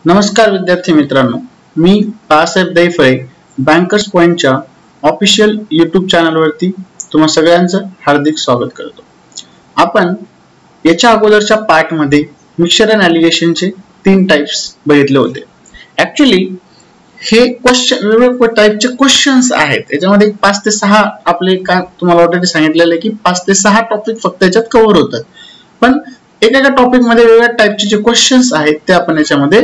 नमस्कार विद्यार्थी मित्रांनो, मी बाळासाहेब दैफळे बँकर्स पॉइंटच्या ऑफिशियल यूट्यूब चॅनलवरती तुम्हा सगळ्यांचं हार्दिक स्वागत करतो। आपण याच्या अगोदरच्या पार्टमध्ये मिक्सचर अँड ॲलिगेशनचे 3 टाइप्स बघितले होते। ऍक्च्युअली हे क्वेश्चन वेगवेगळ्या टाइपचे क्वेश्चन्स आहेत। याच्यामध्ये 5 ते 6 आपले का तुम्हाला ऑलरेडी सांगितलेलं आहे की 5 ते 6 टॉपिक फक्त याच्यात कव्हर होतात, पण एका टॉपिक मध्ये वेगवेगळ्या टाइपचे जे क्वेश्चन्स आहेत ते आपण याच्यामध्ये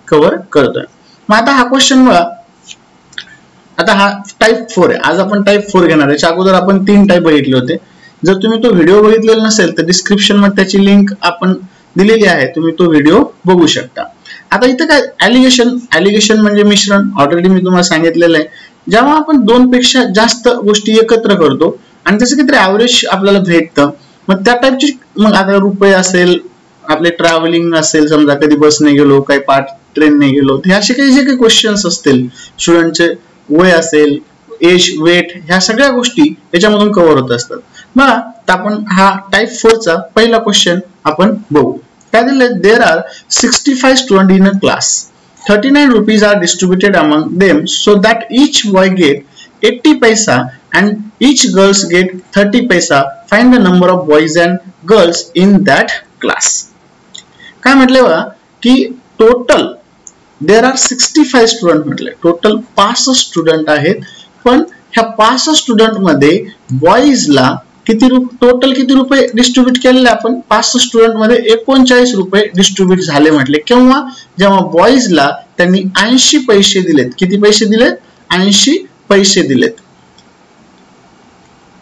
कव्हर करतोय। मग आता हा क्वेश्चन बघा, आता हा टाइप 4 आहे। आज आपण टाइप 4 घेणार आहे। याच्या अगोदर आपण 3 टाइप बघितले होते। जर तुम्ही तो व्हिडिओ बघितलेला नसेल तर डिस्क्रिप्शन मध्ये त्याची लिंक आपण दिलेली आहे, तुम्ही तो व्हिडिओ बघू शकता। आता इथे काय ॲलिगेशन म्हणजे मिश्रण, ऑलरेडी मी तुम्हाला सांगितलेलं आहे। जेव्हा आपण 2 पेक्षा जास्त गोष्टी एकत्र करतो आणि त्याचं काहीतरी ॲव्हरेज आपल्याला भेटतं, मग त्या टाइपची मग आता रुपये असेल, आपले ट्रॅव्हलिंग असेल, समजा कधी बसने गेलो, काही पार्ट ट्रेनने गेलो, हे असे काही जे काही क्वेश्चन्स असतील, स्टुडंटचे वय असेल, एज, वेट, ह्या सगळ्या गोष्टी याच्यामधून कव्हर होत असतात। मग आपण हा टाइप 4 चा पहिला क्वेश्चन आपण बघू। काय दिले? There are 65 student in a class, 39 rupees are distributed among them so that each boy get 80 paisa and each girls get 30 paisa. Find the number of boys and girls in that class. काय म्हटले बघा की total there are 65 student, म्हटले total 65 student आहेत, पण ह्या 65 student मध्ये बॉईजला total किती रुपये डिस्ट्रीब्यूट केलेले? आपण 65 स्टुडंट मध्ये 39 रुपये डिस्ट्रीब्यूट झाले म्हटले। केव्हा? जेव्हा बॉईजला त्यांनी 80 पैसे दिलेत। किती पैसे दिलेत? 80 पैसे दिलेत,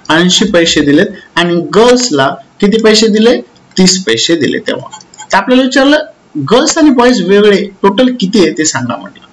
80 पैसे दिलेत। आणि गर्ल्सला किती पैसे दिले? 30 पैसे दिले। तेव्हा आपल्याला विचारलं गर्ल्स आणि बॉईज वेगळे टोटल किती आहे ते सांगा म्हटलं।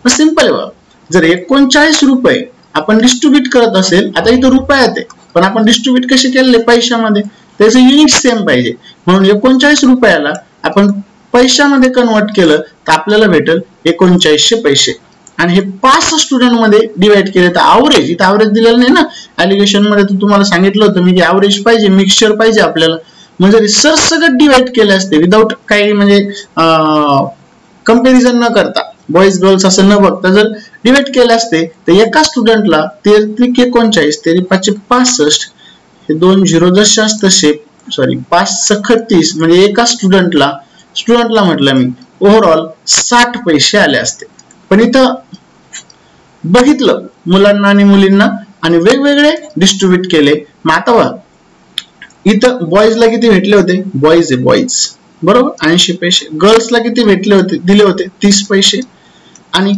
मग सिंपल आहे बघा, जर 39 रुपये आपण डिस्ट्रीब्यूट करत असेल, आता इथं रुपयात आहे पण आपण डिस्ट्रीब्यूट कसे केलेले? पैशामध्ये, त्याचे युनिट सेम पाहिजे, म्हणून 39 रुपयाला आपण पैशामध्ये कन्वर्ट केलं तर आपल्याला भेटेल 3900 पैसे। आणि हे 5 स्टुडंट मध्ये डिवाइड केले तर ॲव्हरेज, इथं ॲव्हरेज दिलेलं नाही ना। ॲलिगेशन मध्ये तर तुम्हाला सांगितलं होतं मी की ॲव्हरेज पाहिजे, मिक्सचर पाहिजे आपल्याला। म्हणजे सरसकट डिवाइड केले असते विदाउट काही म्हणजे कंपॅरिझन न करता, बॉईज गर्ल्स असं न बघता जर डिवाइड केले असते तर एका स्टुडंटला 33 39 तेरी 5 65, हे 2 0 जसे तसे, सॉरी 5 36, म्हणजे एका स्टुडंटला म्हटलं मी ओव्हरऑल 60 पैसे आले असते। पण इथं बघितलं मुलांना आणि मुलींना आणि वेगवेगळे डिस्ट्रीब्यूट केले। मग आता बघा इथं बॉईजला किती भेटले होते? बॉईज आहे बॉईज, बरोबर 80 पैसे। गर्ल्सला किती भेटले होते? दिले होते 30 पैसे। आणि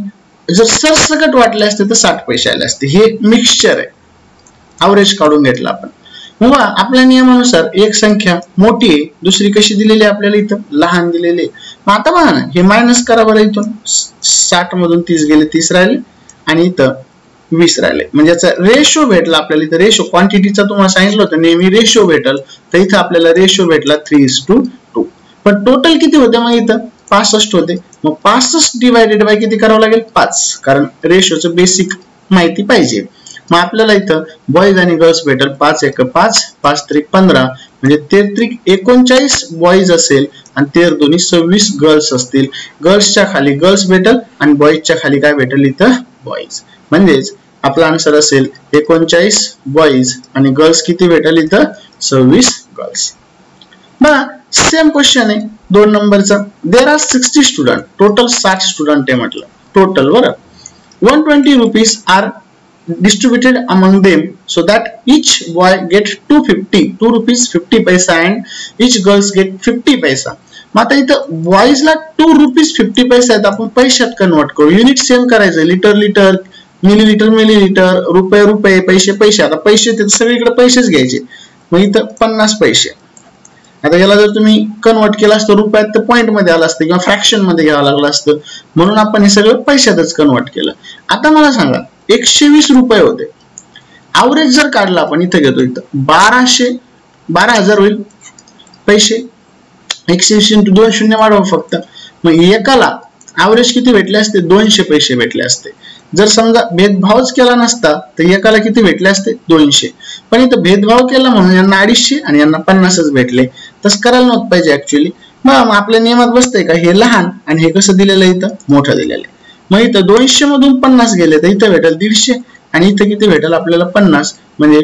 जर सरसकट वाटले असते तर 60 पैसे आले असते। हे मिक्सचर आहे, ॲव्हरेज काढून घेतलं आपण। मग आपल्या नियमानुसार एक संख्या मोठी आहे, दुसरी कशी दिलेली आहे आपल्याला? इथं लहान दिलेली। मग आता बघा ना, हे मायनस करा बरं, इथून 60 मधून 30 गेले, 30 राहिले आणि इथं 20 राहिले, म्हणजे याचा रेशो भेटला आपल्याला। इथं रेशो क्वांटिटीचा तुम्हाला सांगितलं होतं नेहमी रेशो भेटल, तर इथं आपल्याला रेशो भेटला 3:2। पण टोटल किती होते? मग इथं 65 होते। मग 65 डिवायडेड बाय किती करावं लागेल? 5, कारण रेशोचं बेसिक माहिती पाहिजे। मग आपल्याला इथं बॉईज आणि गर्ल्स भेटेल 5 1 5, 5 3 15, म्हणजे 33 39 बॉईज असेल आणि 13 2 26 गर्ल्स असतील। गर्ल्सच्या खाली गर्ल्स भेटेल आणि बॉईजच्या खाली काय भेटेल? इथं बॉईज। म्हणजेच आपला आन्सर असेल 39 बॉईज आणि गर्ल्स किती भेटेल? इथं 26 गर्ल्स। बघा सेम क्वेश्चन आहे 2 नंबरचा। There are 60 student, total 60 student आहे म्हटलं टोटल, बरं 120 rupees are distributed among them so that each boy get 2 rupees 50 paisa and each girls get 50 paisa. मग आता इथं बॉईजला 2 rupees 50 पैसे आहेत, आपण पैशात कन्वर्ट करू, युनिट सेम करायचं, लिटर लिटर, मिलीलिटर मिलीलिटर, रुपये रुपये, पैसे पैसे। आता पैसे ते सगळीकडे पैसेच घ्यायचे। मग इथं 50 पैसे। आता याला जर तुम्ही कन्वर्ट केलं असतं रुपयात तर पॉइंट मध्ये आलं असतं किंवा फ्रॅक्शन मध्ये घ्यावं लागलं असतं, म्हणून आपण हे सगळं पैशातच कन्वर्ट केलं। आता मला सांगा 120 रुपये होते, ॲव्हरेज जर काढला आपण, इथं घेतो, इथं 12,000 होईल पैसे। 120 × 2 शून्य वाढवा फक्त, मग एकाला ॲव्हरेज किती भेटले असते? 200 पैसे भेटले असते। जर समजा भेदभावच केला नसता तर एकाला किती भेटले असते? 200। पण इथं भेदभाव केला म्हणून यांना 250 आणि यांना 50च भेटले, तसं करायला नव्हतं पाहिजे ऍक्च्युअली। मग आपल्या नियमात बसतंय का, हे लहान आणि हे कसं दिलेलं आहे इथं मोठं दिलेलं आहे. मग इथं 200 मधून 50 गेले तर इथं भेटेल 150 आणि इथं किती भेटेल आपल्याला 50. म्हणजे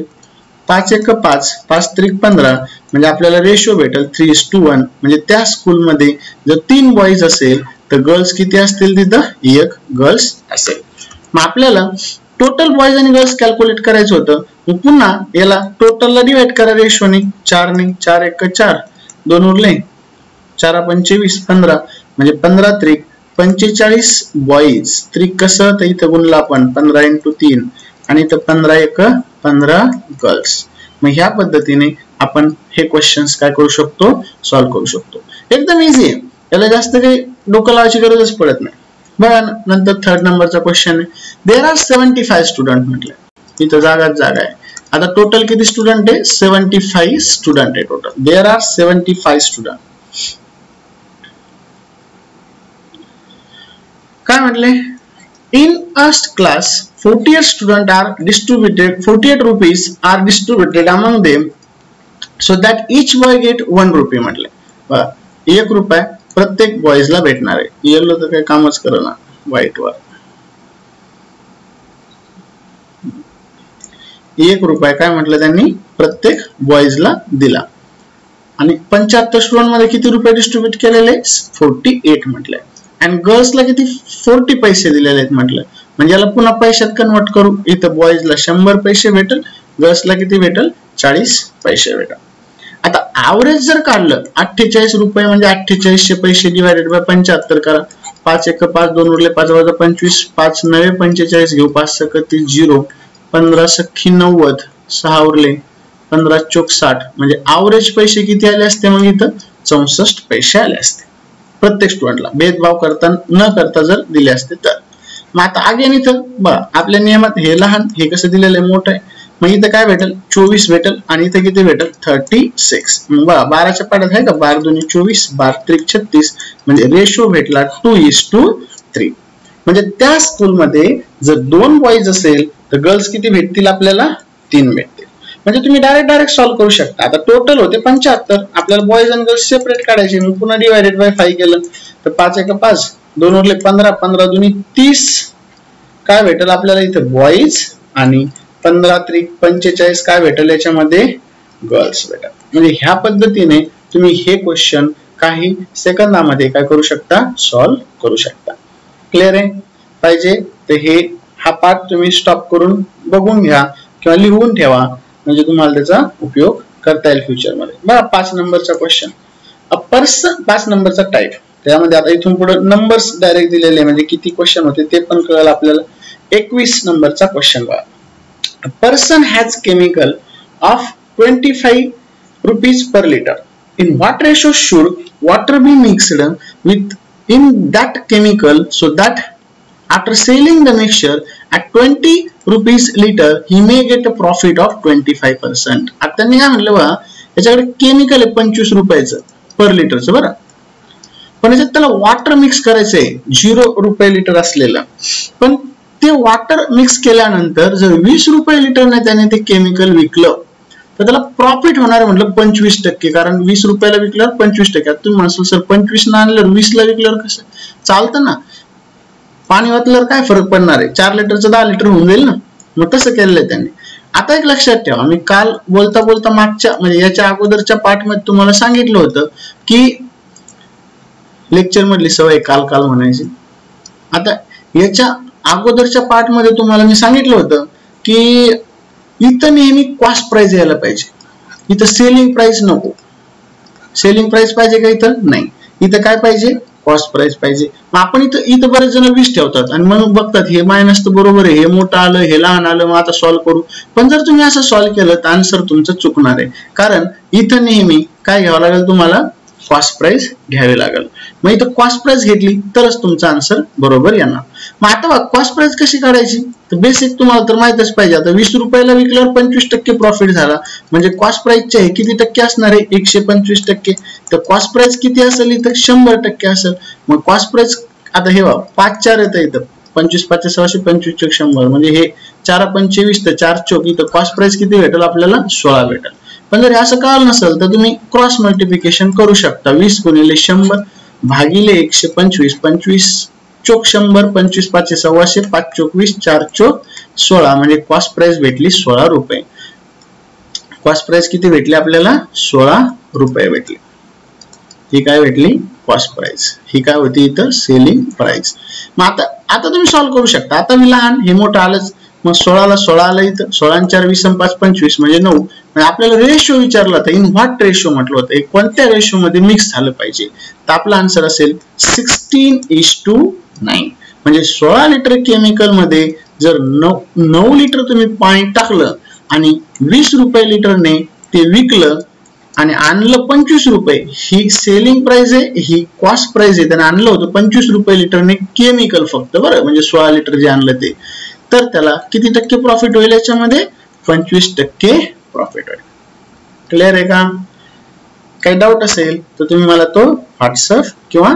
5 1 5 5 3 15 म्हणजे आपल्याला रेशो भेटेल 3:1. म्हणजे त्या स्कूलमध्ये जर 3 बॉईज असेल तर गर्ल्स किती असतील, तिथं 1 गर्ल्स असेल. मग आपल्याला टोटल बॉईज आणि गर्ल्स कॅल्क्युलेट करायचं होतं. मग पुन्हा याला टोटलला डिवाइड करा रेशोने 4 ने. 4 1 4 2 उरले 4 5 20 15 म्हणजे 15 3 45 बॉईज. त्रिक कसं तर इथं गुणला आपण 15 × 3 आणि इथं 15 1 15 गर्ल्स. मग ह्या पद्धतीने आपण हे क्वेश्चन्स काय करू शकतो, सॉल्व्ह करू शकतो. एकदम इझी आहे, याला जास्त काही डोकं लावायची गरजच पडत नाही. बघा नंतर 3rd नंबरचा क्वेश्चन आहे. देयर आर 75 स्टुडंट म्हटलं. इथं जागा आहे. आता टोटल किती स्टुडंट आहे, 75 स्टुडंट आहे टोटल. There R 75 student. काय म्हटले, in a class 48 student are distributed, 48 rupees are distributed among them so that each boy get 1 rupee म्हटले. 1 रुपया प्रत्येक बॉईजला भेटणार आहे. येलो तर काही कामच करना व्हाईट वर. 1 रुपया काय म्हटलं त्यांनी प्रत्येक बॉईजला दिला. आणि 75 स्टुडंट मध्ये किती रुपये डिस्ट्रीब्यूट केलेले, 48 म्हटलंय. आणि गर्ल्सला किती 40 पैसे दिलेले आहेत म्हटलं. म्हणजे याला पुन्हा पैशात कन्वर्ट करू. इथं बॉईजला 100 पैसे भेटेल, गर्ल्सला किती भेटेल 40 पैसे भेटेल. आता ऍव्हरेज जर काढलं 48 रुपये म्हणजे 4800 पैसे डिवायडेड बाय 75 करा. 5 1 5 2 उरले 5 वजा 25 5 9 45 घेऊ 5 6 30 0 15 6 90 6 उरले 15 चौक 60 म्हणजे ऍव्हरेज पैसे किती आले असते, मग इथं 64 पैसे आले असते प्रत्येक स्टुडंटला, भेदभाव करता न करता जर दिले असते तर. मग आता अगेन इथं बघा आपल्या नियमात हे लहान हे कसं दिलेलं आहे मोठं आहे. मग इथं काय भेटेल 24 भेटेल आणि इथं किती भेटेल 36. मग बघा 12च्या पाड्यात आहे का 12 2 24 12 3 36 म्हणजे रेशो भेटला 2:3. म्हणजे त्या स्कूलमध्ये जर 2 बॉईज असेल तर गर्ल्स किती भेटतील आपल्याला 3 भेटतील. म्हणजे तुम्ही डायरेक्ट सॉल्व्ह करू शकता. आता टोटल होते 75, आपल्याला बॉईज आणि गर्ल्स सेपरेट काढायचे. मग पुन्हा डिवायडेड बाय 5 केलं तर 5 1 5 2 उरले 15 15 2 30 काय भेटेल आपल्याला इथं बॉईज आणि 15 3 45 काय भेटेल याच्यामध्ये गर्ल्स भेटेल. म्हणजे ह्या पद्धतीने तुम्ही हे क्वेश्चन काही सेकंदामध्ये काय करू शकता, सॉल्व्ह करू शकता. क्लिअर आहे पाहिजे तर हे हा पार्ट तुम्ही स्टॉप करून बघून घ्या किंवा लिहून ठेवा, म्हणजे तुम्हाला त्याचा उपयोग करता येईल फ्युचर मध्ये. बघा 5 नंबरचा क्वेश्चन, अ पर्सन 5 नंबरचा टाईप. त्यामध्ये आता इथून पुढे नंबर्स डायरेक्ट दिलेले म्हणजे किती क्वेश्चन होते ते पण कळेल आपल्याला. 21 नंबरचा क्वेश्चन बघा. A person has chemical of 25 rupees per liter. In what ratio should water be mixed with in that chemical so that after selling the mixture at 20 rupees liter he may get a profit of 25%. आता मी काय म्हटलं बघा याच्याकडे chemical आहे 25 रुपयाचं पर लिटरचं बरं, पण याच्यात त्याला वॉटर मिक्स करायचंय 0 रुपये लिटर असलेलं. पण ते वॉटर मिक्स केल्यानंतर जर 20 रुपये लिटरने त्याने ते केमिकल विकलं तर त्याला प्रॉफिट होणार म्हटलं 25%. कारण 20 रुपयाला विकल्यावर 25%. तुम्ही म्हणसाल सर 25 ना आणल्यावर 20 ला विकल्यावर कसं चालतं ना, पाणी वाचल्यावर काय फरक पडणार आहे, 4 लिटरचं 10 लिटर होऊन जाईल ना. मग तसं केलेलं आहे त्यांनी. आता एक लक्षात ठेवा, मी काल बोलता मागच्या म्हणजे याच्या अगोदरच्या पार्ट मध्ये तुम्हाला सांगितलं होतं की लेक्चर मधली सवय काल म्हणायची. आता याच्या अगोदरच्या पार्ट मध्ये तुम्हाला मी सांगितलं होतं की इथं नेहमी कॉस्ट प्राइस यायला पाहिजे, इथं सेलिंग प्राइस नको. सेलिंग प्राइस पाहिजे का इथं नाही, इथं काय पाहिजे कॉस्ट प्राइस पाहिजे. मग आपण इथं बरेच जण 20 ठेवतात आणि म्हणून बघतात हे मायनस तर बरोबर आहे, हे मोठं आलं हे लहान आलं मग आता सॉल्व्ह करू. पण जर तुम्ही असं सॉल्व्ह केलं तर आन्सर तुमचं चुकणार आहे. कारण इथं नेहमी काय घ्यावं लागेल तुम्हाला, कॉस्ट प्राइस घ्यावी लागेल. मग इथं कॉस्ट प्राइस घेतली तरच तुमचा आन्सर बरोबर येणार. मग आता बघा कॉस्ट प्राइस कशी काढायची, तर बेसिक तुम्हाला तर माहितच पाहिजे. आता 20 रुपयाला विकल्यावर 25% प्रॉफिट झाला म्हणजे कॉस्ट प्राइसचे हे किती टक्के असणार आहे 125%. तर कॉस्ट प्राइस किती असेल इथं 100% असेल. मग कॉस्ट प्राइस आता हे बघा 5 4 येतं इथं 25 5 6 25 100 म्हणजे हे 4 25 तर 4 चौक इथं कॉस्ट प्राइस किती भेटेल आपल्याला 16 भेटेल. पण जर असं कळलं नसेल तर तुम्ही क्रॉस मल्टिप्लिकेशन करू शकता. 20 गुणिले 100 भागिले 125, 25 चोक 100, 25 5 125, 5 चोक 20, 4 चोक 16 म्हणजे कॉस्ट प्राइस भेटली 16 रुपये. कॉस्ट प्राइस किती भेटली आपल्याला? 16 रुपये भेटली. ही काय भेटली? Cost price. ही काय होती इथं? Selling price. मग आता तुम्ही सॉल्व्ह करू शकता. आता मी लहान, हे मोठं आलंच, मग 16 ला 16 आलं इथं. 16 4 20 5 25 म्हणजे 9. म्हणजे आपल्याला रेशो विचारला होता. इन व्हॉट रेशो म्हटलं होतं, कोणत्या रेशो मध्ये मिक्स झालं पाहिजे. तर आपला आन्सर असेल 16:9. म्हणजे 16 लिटर केमिकल मध्ये जर 9 लिटर तुम्ही पाणी टाकलं आणि 20 रुपये लिटरने ते विकलं आणि आणलं 25 रुपये, ही सेलिंग प्राइस आहे, ही कॉस्ट प्राइस आहे. त्याने आणलं होतं 25 रुपये लिटरने केमिकल फक्त, बरं, म्हणजे 16 लिटर जे आणलं ते. तर त्याला किती टक्के प्रॉफिट होईल याच्यामध्ये? 25% प्रॉफिट होईल. क्लिअर आहे का? काही डाऊट असेल तर तुम्ही मला तो व्हॉट्सअप किंवा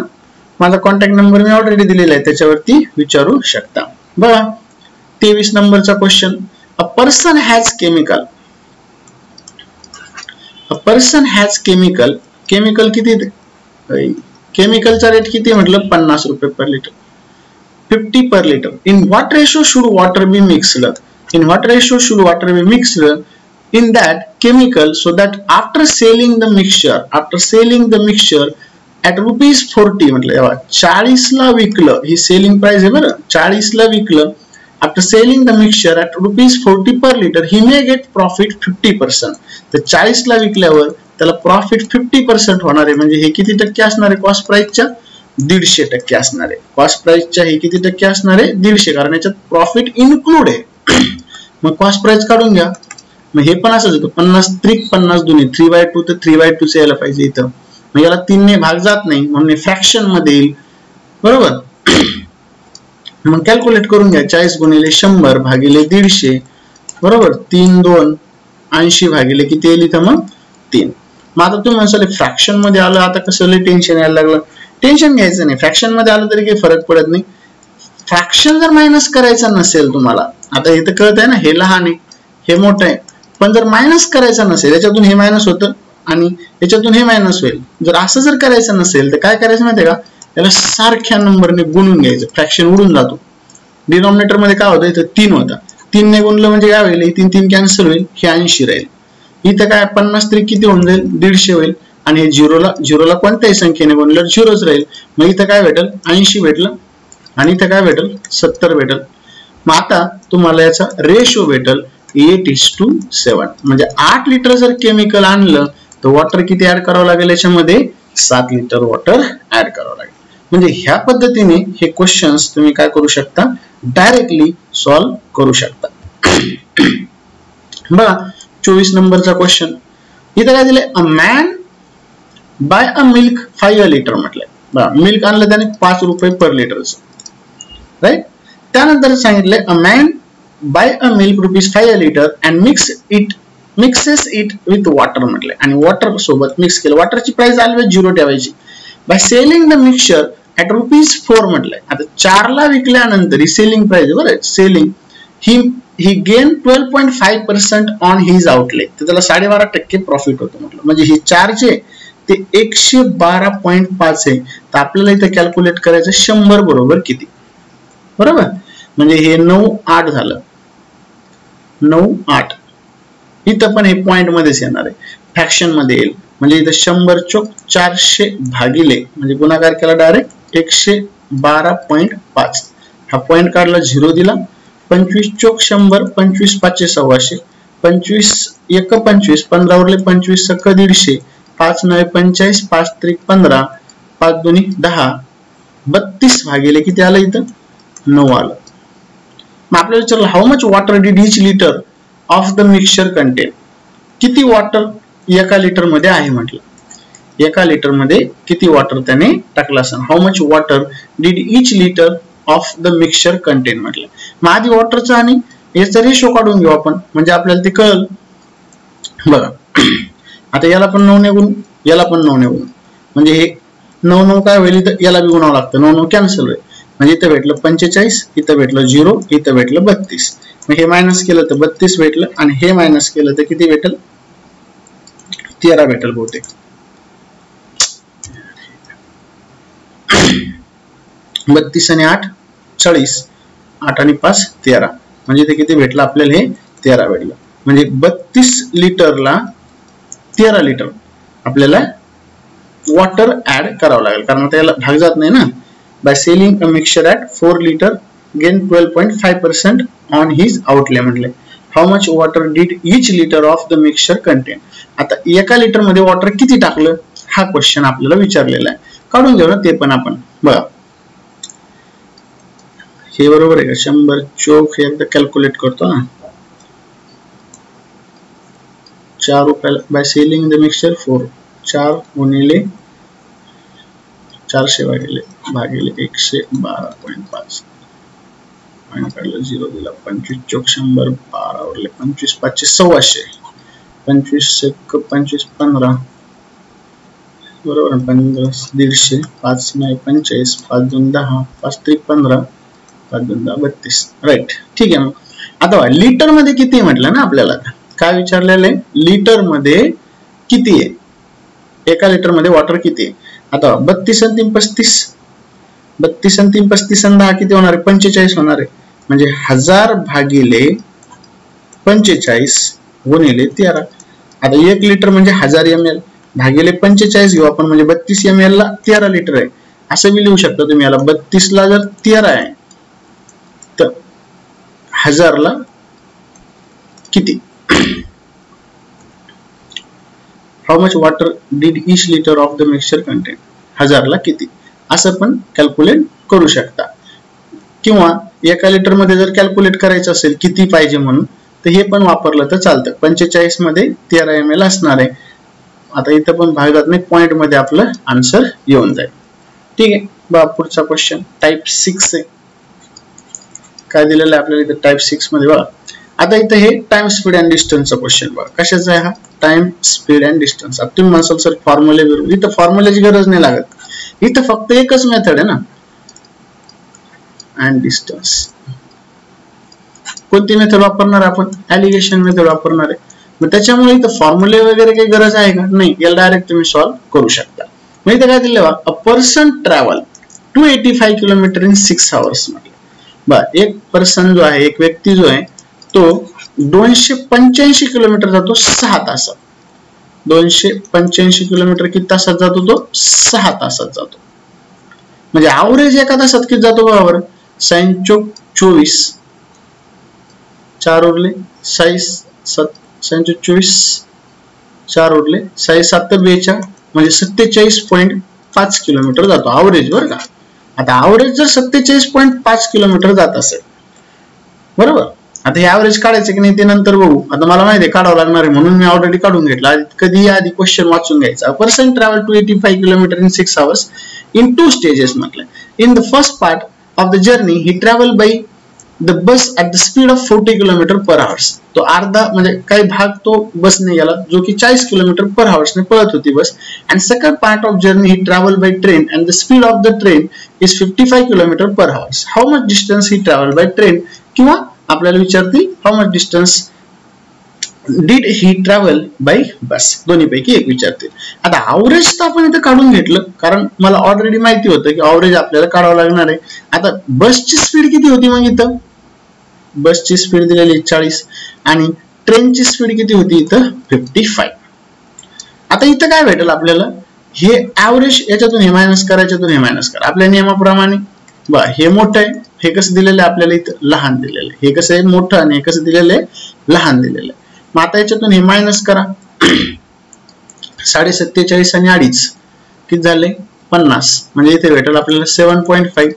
माझा कॉन्टॅक्ट नंबर मी ऑलरेडी दिलेला आहे त्याच्यावरती विचारू शकता. बघा 23 नंबरचा question. A person has chemical. A person has chemical. Chemical किती? केमिकलचा रेट किती म्हटलं? 50 रुपये per litre, 50 per liter. In what ratio should water be mixed? In what ratio should water be mixed in that chemical so that after selling the mixture at ₹40 म्हटलं 40 ला विकलं, ही selling price आहे बरं, 40 ला विकलं. After selling the mixture at ₹40 per liter he may get profit 50%. तर 40 ला विकल्यावर त्याला प्रॉफिट 50% होणार आहे. म्हणजे हे किती टक्के असणार आहे कॉस्ट प्राइसच्या? 150% असणार आहे. कॉस्ट प्राइसच्या हे किती टक्के असणार आहे? 150, कारण याच्यात प्रॉफिट इन्क्लूड आहे. मग कॉस्ट प्राइस काढून घ्या. मग हे पण असंच होतं, 50 त्रिक 50 दुनी 3/2, तर 3/2 यायला पाहिजे इथं. मग याला 3 ने भाग जात नाही म्हणून फ्रॅक्शन मध्ये येईल, बरोबर. मग कॅल्क्युलेट करून घ्या. 40 गुणिले 100 भागिले 150, बरोबर. 3 2 80 भागिले किती येईल इथं? मग 3. मग आता तुम्ही म्हणाल फ्रॅक्शन मध्ये आलं, आता कसं लय टेन्शन यायला लागलं. टेन्शन घ्यायचं नाही, फ्रॅक्शन मध्ये आलं तरी काही फरक पडत नाही. फ्रॅक्शन जर मायनस करायचं नसेल तुम्हाला, आता हे तर कळत आहे ना, हे लहान आहे हे मोठं आहे, पण जर मायनस करायचं नसेल, याच्यातून हे मायनस होतं आणि याच्यातून हे मायनस होईल. जर असं जर करायचं नसेल तर काय करायचं माहितीये का? याला सारख्या नंबरने गुणून घ्यायचं. फ्रॅक्शन उडून जातो. डिनॉमिनेटर मध्ये काय होतं? इथं 3 होता, 3 ने गुणलं म्हणजे काय होईल? 3 3 कॅन्सल होईल, हे 80 राहील. इथं काय 50 त्रिक किती होऊन जाईल? 150 होईल. आणि हे झिरोला कोणत्याही संख्येने गुणल्यावर 0च राहील. मग इथं काय भेटल? 80 भेटलं आणि इथं काय भेटल? 70 भेटल. मग आता तुम्हाला याचा रेशो भेटल 8:7. म्हणजे 8 लिटर जर केमिकल आणलं तर वॉटर किती ऍड करावं लागेल याच्यामध्ये? 7 लिटर वॉटर ऍड करावं लागेल. म्हणजे ह्या पद्धतीने हे क्वेश्चन्स तुम्ही काय करू शकता? डायरेक्टली सॉल्व्ह करू शकता. बघा 24 नंबरचा क्वेश्चन. इथं काय दिलंय? A man buy a milk 5 litre म्हटलंय. बघा मिल्क आणलं त्याने 5 रुपये पर लिटरचं, राईट. त्यानंतर सांगितलंय a man buy a milk ₹5 litre and mixes it with water म्हटलंय. आणि वॉटर सोबत मिक्स केलं. वॉटरची प्राइस ऑलवेज 0 ठेवायची. By selling the mixture at ₹4 म्हटलंय. आता 4 ला विकल्यानंतर ही सेलिंग प्राइस आहे बरं. Selling he gain 12.5% on his outlay. तर त्याला 12.5% प्रॉफिट होतो म्हटलं. म्हणजे हे 4 जे ते 112.5 आहे. तर आपल्याला इथं कॅल्क्युलेट करायचं 100 बरोबर किती, बरोबर. म्हणजे हे 9 8 झालं, 9 8. इथं पण हे पॉइंट मध्येच येणार आहे, फ्रॅक्शन मध्ये येईल. म्हणजे इथं 100 चोक 400 भागिले, म्हणजे गुणाकार केला डायरेक्ट 112.5. हा पॉइंट काढला, 0 दिला. 25 चोक 100, 25 5 125, 25 1 25, 15 उरले 25 सक 150, 5 9 45, 5 त्रिक 15, 5 दुनी 10, 32 भागिले किती आलं इथं? 9 आलं. मग आपल्याला विचारलं how much water did each litre of the mixture content. किती वॉटर एका लिटर मध्ये आहे म्हटलं. एका लिटर मध्ये किती वॉटर त्याने टाकलं असेल? How much water did each litre of the mixture content म्हटलं. मग आधी वॉटरचा आणि याचा रेशो काढून घेऊ आपण, म्हणजे आपल्याला ते कळल. बघा आता याला पण 9 ने गुण, याला पण 9 ने गुण, म्हणजे हे 9 9 काय होईल? इथं याला बी गुणावं लागतं. 9 9 कॅन्सल होईल. म्हणजे इथं भेटलं 45, इथं भेटलं 0, इथं भेटलं 32. मग हे मायनस केलं तर 32 भेटलं आणि हे मायनस केलं तर किती भेटल? 13 भेटेल बहुतेक. 32 आणि 8 40, 8 आणि 5 13, म्हणजे ते किती भेटलं आपल्याला? हे 13 भेटलं. म्हणजे 32 लिटरला 13 लिटर आपल्याला वॉटर ऍड करावं लागेल, कारण त्याला भाग जात नाही ना. By selling a mixture at 4 litre gain 12.5% on his outlay म्हटले. How much water did each litre of the mixture contain. आता एका लिटर मध्ये वॉटर किती टाकलं हा क्वेश्चन आपल्याला विचारलेला आहे. काढून घेऊ ना ते पण आपण. बघा हे बरोबर आहे का? 100 चोक हे एकदा कॅल्क्युलेट करतो ना. 4 रुपयाला बाय सेलिंग द मिक्सचर 4, 4 गुणिले 400 भागिले 112.5 आणि काढलं 0 दिला. 25 चोक 100, 12 उरले 25, 5 1,600, 25 1 25 15 बरोबर. 15 150, 5 नाही 45, 5 2 10, 5 3 15, 5 2 10 32. राईट, ठीक आहे. मग आता लिटर मध्ये किती म्हटलं ना आपल्याला? काय विचारलेलं आहे? लिटर मध्ये किती आहे? एका लिटर मध्ये वॉटर किती आहे? आता 32 आणि 3 35, 32 आणि 3 35 आणि 10 किती होणार आहे? 45 होणार आहे. म्हणजे 1000 भागिले 45 गुणिले 13. आता 1 लिटर म्हणजे 1000 ml भागिले 45 घेऊ आपण, म्हणजे 32 ml ला 13 लिटर आहे असं मी लिहू शकतो तुम्ही. याला 32 ला जर 13 आहे तर 1000 ला किती? How much water did each litre of the mixture contain. 1000 ला किती असं पण कॅल्क्युलेट करू शकता. किंवा एका लिटर मध्ये जर कॅल्क्युलेट करायचं असेल किती पाहिजे म्हणून तर हे पण वापरलं तर चालतं. 45 मध्ये 13 ml असणार आहे. आता इथं पण भागात नाही, पॉइंट मध्ये आपलं आन्सर येऊन जाईल. ठीक आहे. बघा पुढचा क्वेश्चन टाइप 6 आहे. काय दिलेलं आहे आपल्याला इथं टाइप 6 मध्ये? बघा आता इथं हे टाइम स्पीड अँड डिस्टन्सचा क्वेश्चन. बघा कशाचा आहे हा? Time speed and distance. आता तुम्ही म्हणसाल सर फॉर्म्युले बरोबर. इथं फॉर्म्युल्याची गरज नाही लागत. इथं फक्त एकच मेथड आहे ना, अँड डिस्टन्स. कोणती मेथड वापरणार आपण? ॲलिगेशन मेथड वापरणार आहे. मग त्याच्यामुळे इथं फॉर्म्युले वगैरे काही गरज आहे का? नाही, याला डायरेक्ट तुम्ही सॉल्व्ह करू शकता. मग इथं काय दिलं? A person travel 285 kilometre in 6 hours म्हटलं. बरं, एक पर्सन जो आहे, एक व्यक्ती जो आहे तो 285 किलोमीटर जातो 6 तासात. 285 किलोमीटर किती तासात जातो? तो 6 तासात जातो. म्हणजे ॲव्हरेज एका तासात किती जातो? बरोबर 24, 4 उरले 24, 4 उरले 6 7 42, म्हणजे 47.5 किलोमीटर जातो ॲव्हरेज. बरं का? आता ॲव्हरेज जर 47.5 किलोमीटर जात असेल, बरोबर. आता हे ॲव्हरेज काढायचं की नाही ते नंतर बघू. आता मला माहिती आहे काढावं लागणार आहे म्हणून मी ऑलरेडी काढून घेतला. कधी आधी क्वेश्चन वाचून घ्यायचा. Person travel 285 kilometre in 6 hours in 2 stages म्हटलं. In the first part of the journey he traveled by the bus at the speed of 40 km per hour. तो अर्धा म्हणजे काही भाग तो बसने गेला जो की 40 km per hour ने पळत होती बस. And second part of journey he traveled by train and the speed of the train is 55 km per hour. How much distance he traveled by train? किंवा आपल्याला विचारते how much distance did he travel by bus. दोन्ही पैकी एक विचारते. आता average तर आपण इथं काढून घेतलं कारण मला ऑलरेडी माहिती होतं की ॲव्हरेज आपल्याला काढावं लागणार आहे. आता बसची स्पीड किती होती? मग इथं बसची स्पीड दिलेली 40 आणि ट्रेनची स्पीड किती होती? इथं 55. आता इथं काय भेटेल आपल्याला? हे ॲव्हरेज याच्यातून हे मायनस करायच्यातून हे मायनस करा. आपल्या नियमाप्रमाणे बघा हे मोठं आहे, हे कसं दिलेलं आहे आपल्याला? इथं लहान दिलेलं आहे. हे कसं आहे? मोठं. आणि हे कसं दिलेलं आहे? लहान दिलेलं आहे. मग आता याच्यातून हे मायनस करा. 47.5 आणि 2.5 किती झाले? 50. म्हणजे इथे भेटेल आपल्याला 7.5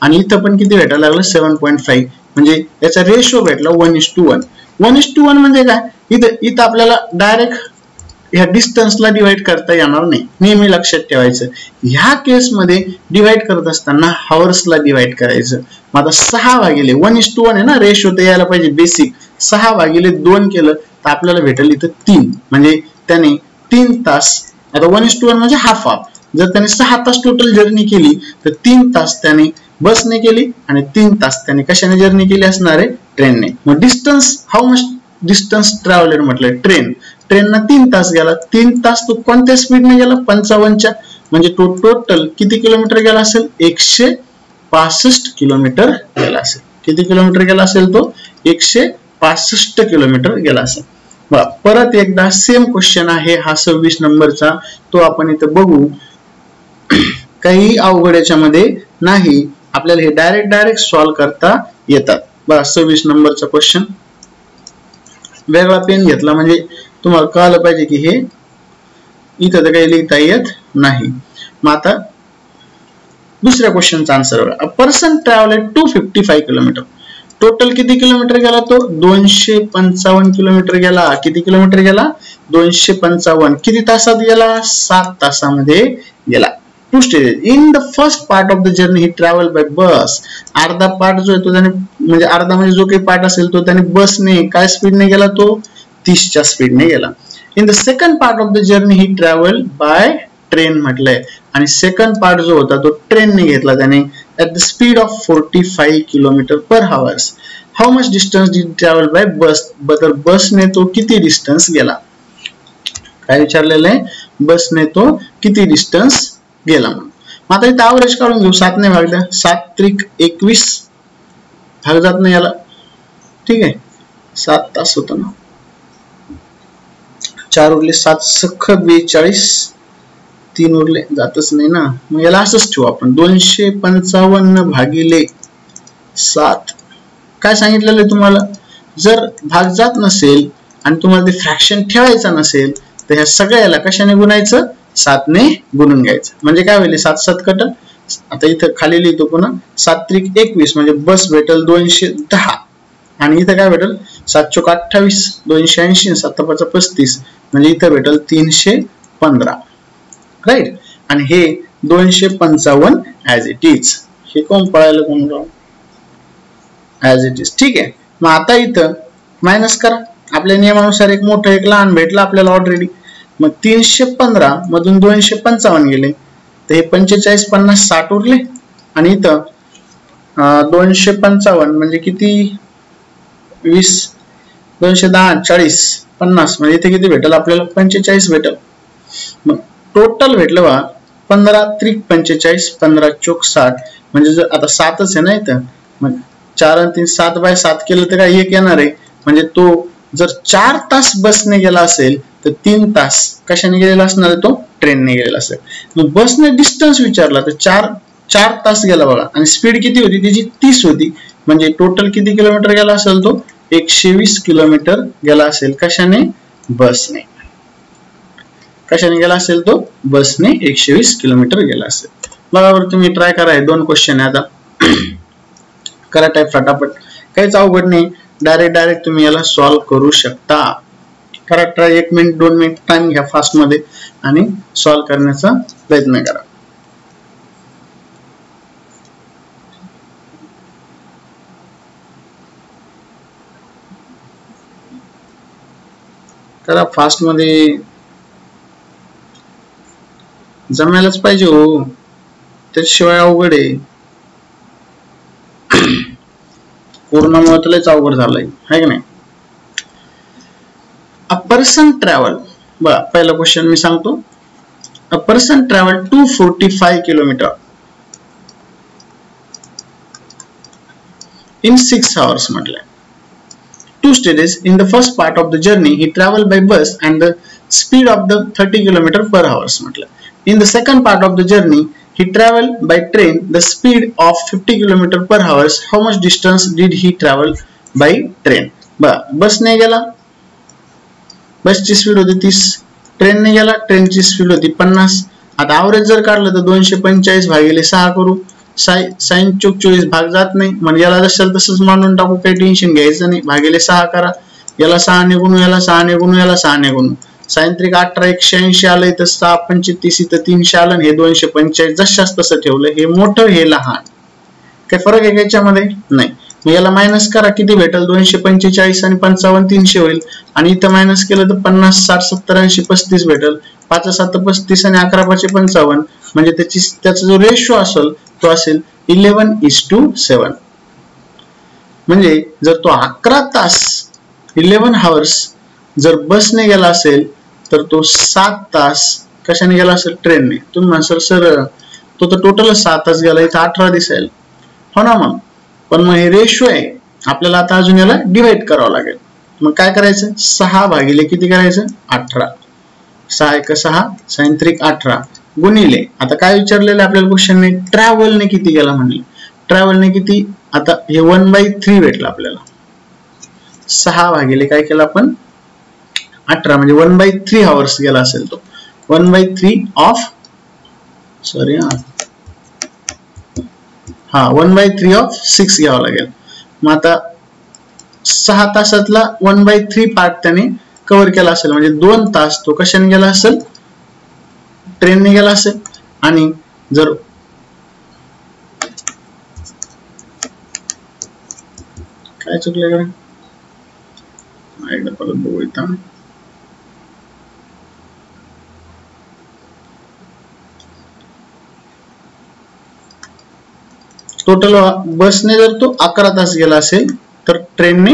आणि इथं पण किती भेटायला लागलं? 7.5. म्हणजे याचा रेशो भेटला 1:1. 1:1 म्हणजे काय? इथं आपल्याला डायरेक्ट ह्या डिस्टन्सला डिवाइड करता येणार नाही. नेहमी लक्षात ठेवायचं. ह्या केसमध्ये डिवाइड करत असताना हॉवर्सला डिवाइड करायचं. मग आता 6 भागिले 1:1 आहे ना, रेशो तर यायला पाहिजे बेसिक. 6 भागिले 2 केलं तर आपल्याला भेटेल इथं 3. म्हणजे त्याने 3 तास. आता 1:1 म्हणजे हाफ हाफ. जर त्याने 6 तास टोटल जर्नी केली तर 3 तास त्याने बसने केली आणि 3 तास त्याने कशाने जर्नी केली असणार आहे? ट्रेनने. मग डिस्टन्स हाऊ मच डिस्टन्स ट्रॅव्हलेड म्हटलंय ट्रेनना 3 तास गेला 3 तास तो कोणत्या स्पीडने गेला 55च्या म्हणजे तो टोटल किती किलोमीटर गेला असेल 165 किलोमीटर गेला असेल किती किलोमीटर गेला असेल तो 165 किलोमीटर गेला असेल परत एकदा सेम क्वेश्चन आहे हा 26 नंबरचा तो आपण इथे बघू काही अवघड याच्यामध्ये नाही आपल्याला हे डायरेक्ट सॉल्व करता येतात बघा 26 नंबरचा क्वेश्चन वेगळा पेन घेतला म्हणजे तुम्हाला कळलं पाहिजे की हे इथं तर काही लिहिता येत नाही मग आता दुसऱ्या क्वेश्चनचा आन्सर बघा अ पर्सन ट्रॅव्हलेड 255 किलोमीटर टोटल किती किलोमीटर गेला तो 255 किलोमीटर गेला किती किलोमीटर गेला 255 किती तासात गेला 7 तासामध्ये गेला two stages in the first part of the journey he travel by bus अर्धा पार्ट जो आहे तो त्याने म्हणजे अर्धा म्हणजे जो काही पार्ट असेल तो त्याने बसने काय स्पीडने गेला तो 30 च्या स्पीडने गेला in the second part of the journey he travel by train म्हटलंय आणि सेकंड पार्ट जो होता तो ट्रेनने घेतला त्याने at the speed of 45 km per hour how much distance did travel by bus बदल बसने तो किती डिस्टन्स गेला काय विचारलेलं आहे बसने तो किती डिस्टन्स गेला मग आता इथे एव्हरेज काढून घेऊ 7 ने भाग द्या 7 त्रिक 21 भाग जात नाही याला ठीक आहे 7 तास होता ना 4 उरले 7 सख 42 3 उरले जातच नाही ना मग याला असंच ठेवू आपण 255 भागिले 7 काय सांगितलेलं आहे तुम्हाला जर भाग जात नसेल आणि तुम्हाला ते फ्रॅक्शन ठेवायचा नसेल तर ह्या सगळ्याला कशाने गुणायचं 7 ने गुणून घ्यायचं म्हणजे काय होईल 7 7 कटल आता इथं खाली लिहितो पुन्हा 7 त्रिक 21 म्हणजे बस भेटल 210 आणि इथं काय भेटल 7 चोक 28 280 7 5 35 म्हणजे इथं भेटल 315 राइट आणि हे 255 ऍज इट इज हे कोण पळायला कोण राव ऍज इट इज ठीक आहे मग आता इथं मायनस करा आपल्या नियमानुसार एक मोठं एक लहान भेटला आपल्याला ऑलरेडी मग 315 मधून 255 गेले तर हे 45 50 60 उरले आणि इथं 255 म्हणजे किती 20 210 40 50 म्हणजे इथे किती भेटल आपल्याला 45 भेटल मग टोटल भेटलं बा 15 त्रिक 45 15 चोक 60 म्हणजे जर आता 7च आहे ना इथं मग 4 आणि 3 7 बाय 7 केलं तर काय एक येणार आहे म्हणजे तो जर 4 तास बसने गेला असेल तर 3 तास कशाने गेलेला असणार आहे तो ट्रेनने गेलेला असेल मग बसने डिस्टन्स विचारला तर 4 तास गेला बघा आणि स्पीड किती होती त्याची 30 होती म्हणजे टोटल किती किलोमीटर गेला असेल तो 120 किलोमीटर गेला असेल कशाने बसने कशाने गेला असेल तो बसने 120 किलोमीटर गेला असेल बघा बरं तुम्ही ट्राय करा हे 2 क्वेश्चन आहे आता करा टाइप फटाफट काहीच अवघड नाही डायरेक्ट तुम्ही याला सॉल्व करू शकता करा ट्राय 1 मिनिट 2 मिनिट टाइम घ्या फास्ट मध्ये आणि सॉल्व करण्याचा प्रयत्न करा करा फास्ट मध्ये जमायलाच पाहिजे हो त्याशिवाय अवघड आहे पूर्णमुळे तुलाच अवघड झालंय है की नाही अ पर्सन ट्रॅव्हल बघा पहिला क्वेश्चन मी सांगतो a person travel 245 kilometre in 6 hours म्हटलंय 2 stages in the first part of the journey he traveled by bus and the speed of the 30 km per hour म्हटलंय in the second part of the journey he traveled by train the speed of 50 km per hour how much distance did he travel by train बस ने गेला बसची speed होती 30 train ने गेला ट्रेनची speed होती 50 आता एव्हरेज जर काढलं तर 245 भागिले 6 करू साइन चोक 24 भाग जात नाही म्हणजे याला जसं तसंच मानून टाकू काही टेन्शन घ्यायचं नाही भागिले 6 करा याला 6 ने गुणू याला 6 ने गुणू याला 6 ने गुणू साइन त्रिक 18 180 आलंय तर 6 35 तर 300 आलं हे 245 जशास तसं ठेवलं हे मोठं हे लहान काय फरक आहे याच्यामध्ये नाही मग याला मायनस करा किती भेटल 245 आणि 55 300 होईल आणि इथं मायनस केलं तर 50 60 70 80 35 भेटल 5 7 35 आणि 11 5 55 म्हणजे त्याचा जो रेशो असेल तो असेल 11:7 म्हणजे जर तो 11 तास 11 hours जर बसने गेला असेल तर तो 7 तास कशाने गेला असेल? ट्रेनने. तुम्ही म्हणसाल सर तो तर टोटल 7 तास गेला, इथं 18 दिसेल. हो ना मग. पण मग हे रेशो आहे, आपल्याला आता अजून याला डिवाइड करावं लागेल. मग काय करायचं? 6 भागिले किती करायचं? 18. 6 एक 6 sin 3 18 गुणिले, आता काय विचारलेलं आपल्याला क्वेश्चनने? ट्रॅव्हलने किती गेला म्हणले. ट्रॅव्हलने किती? आता हे 1/3 भेटलं आपल्याला. 6 भागिले काय केलं आपण? 18 म्हणजे 1/3 आवर्स गेला असेल तो. 1/3 ऑफ 1/3 ऑफ 6 घ्यावं लागेल. मग आता 6 तासातला 1/3 पार्ट त्याने कव्हर केला असेल, म्हणजे 2 तास तो कशाने गेला असेल? ट्रेनने गेला असेल. आणि जर काय चुकलं का? एकदा परत बघू इथं. टोटल बसने जर तो 11 तास गेला असेल तर ट्रेनने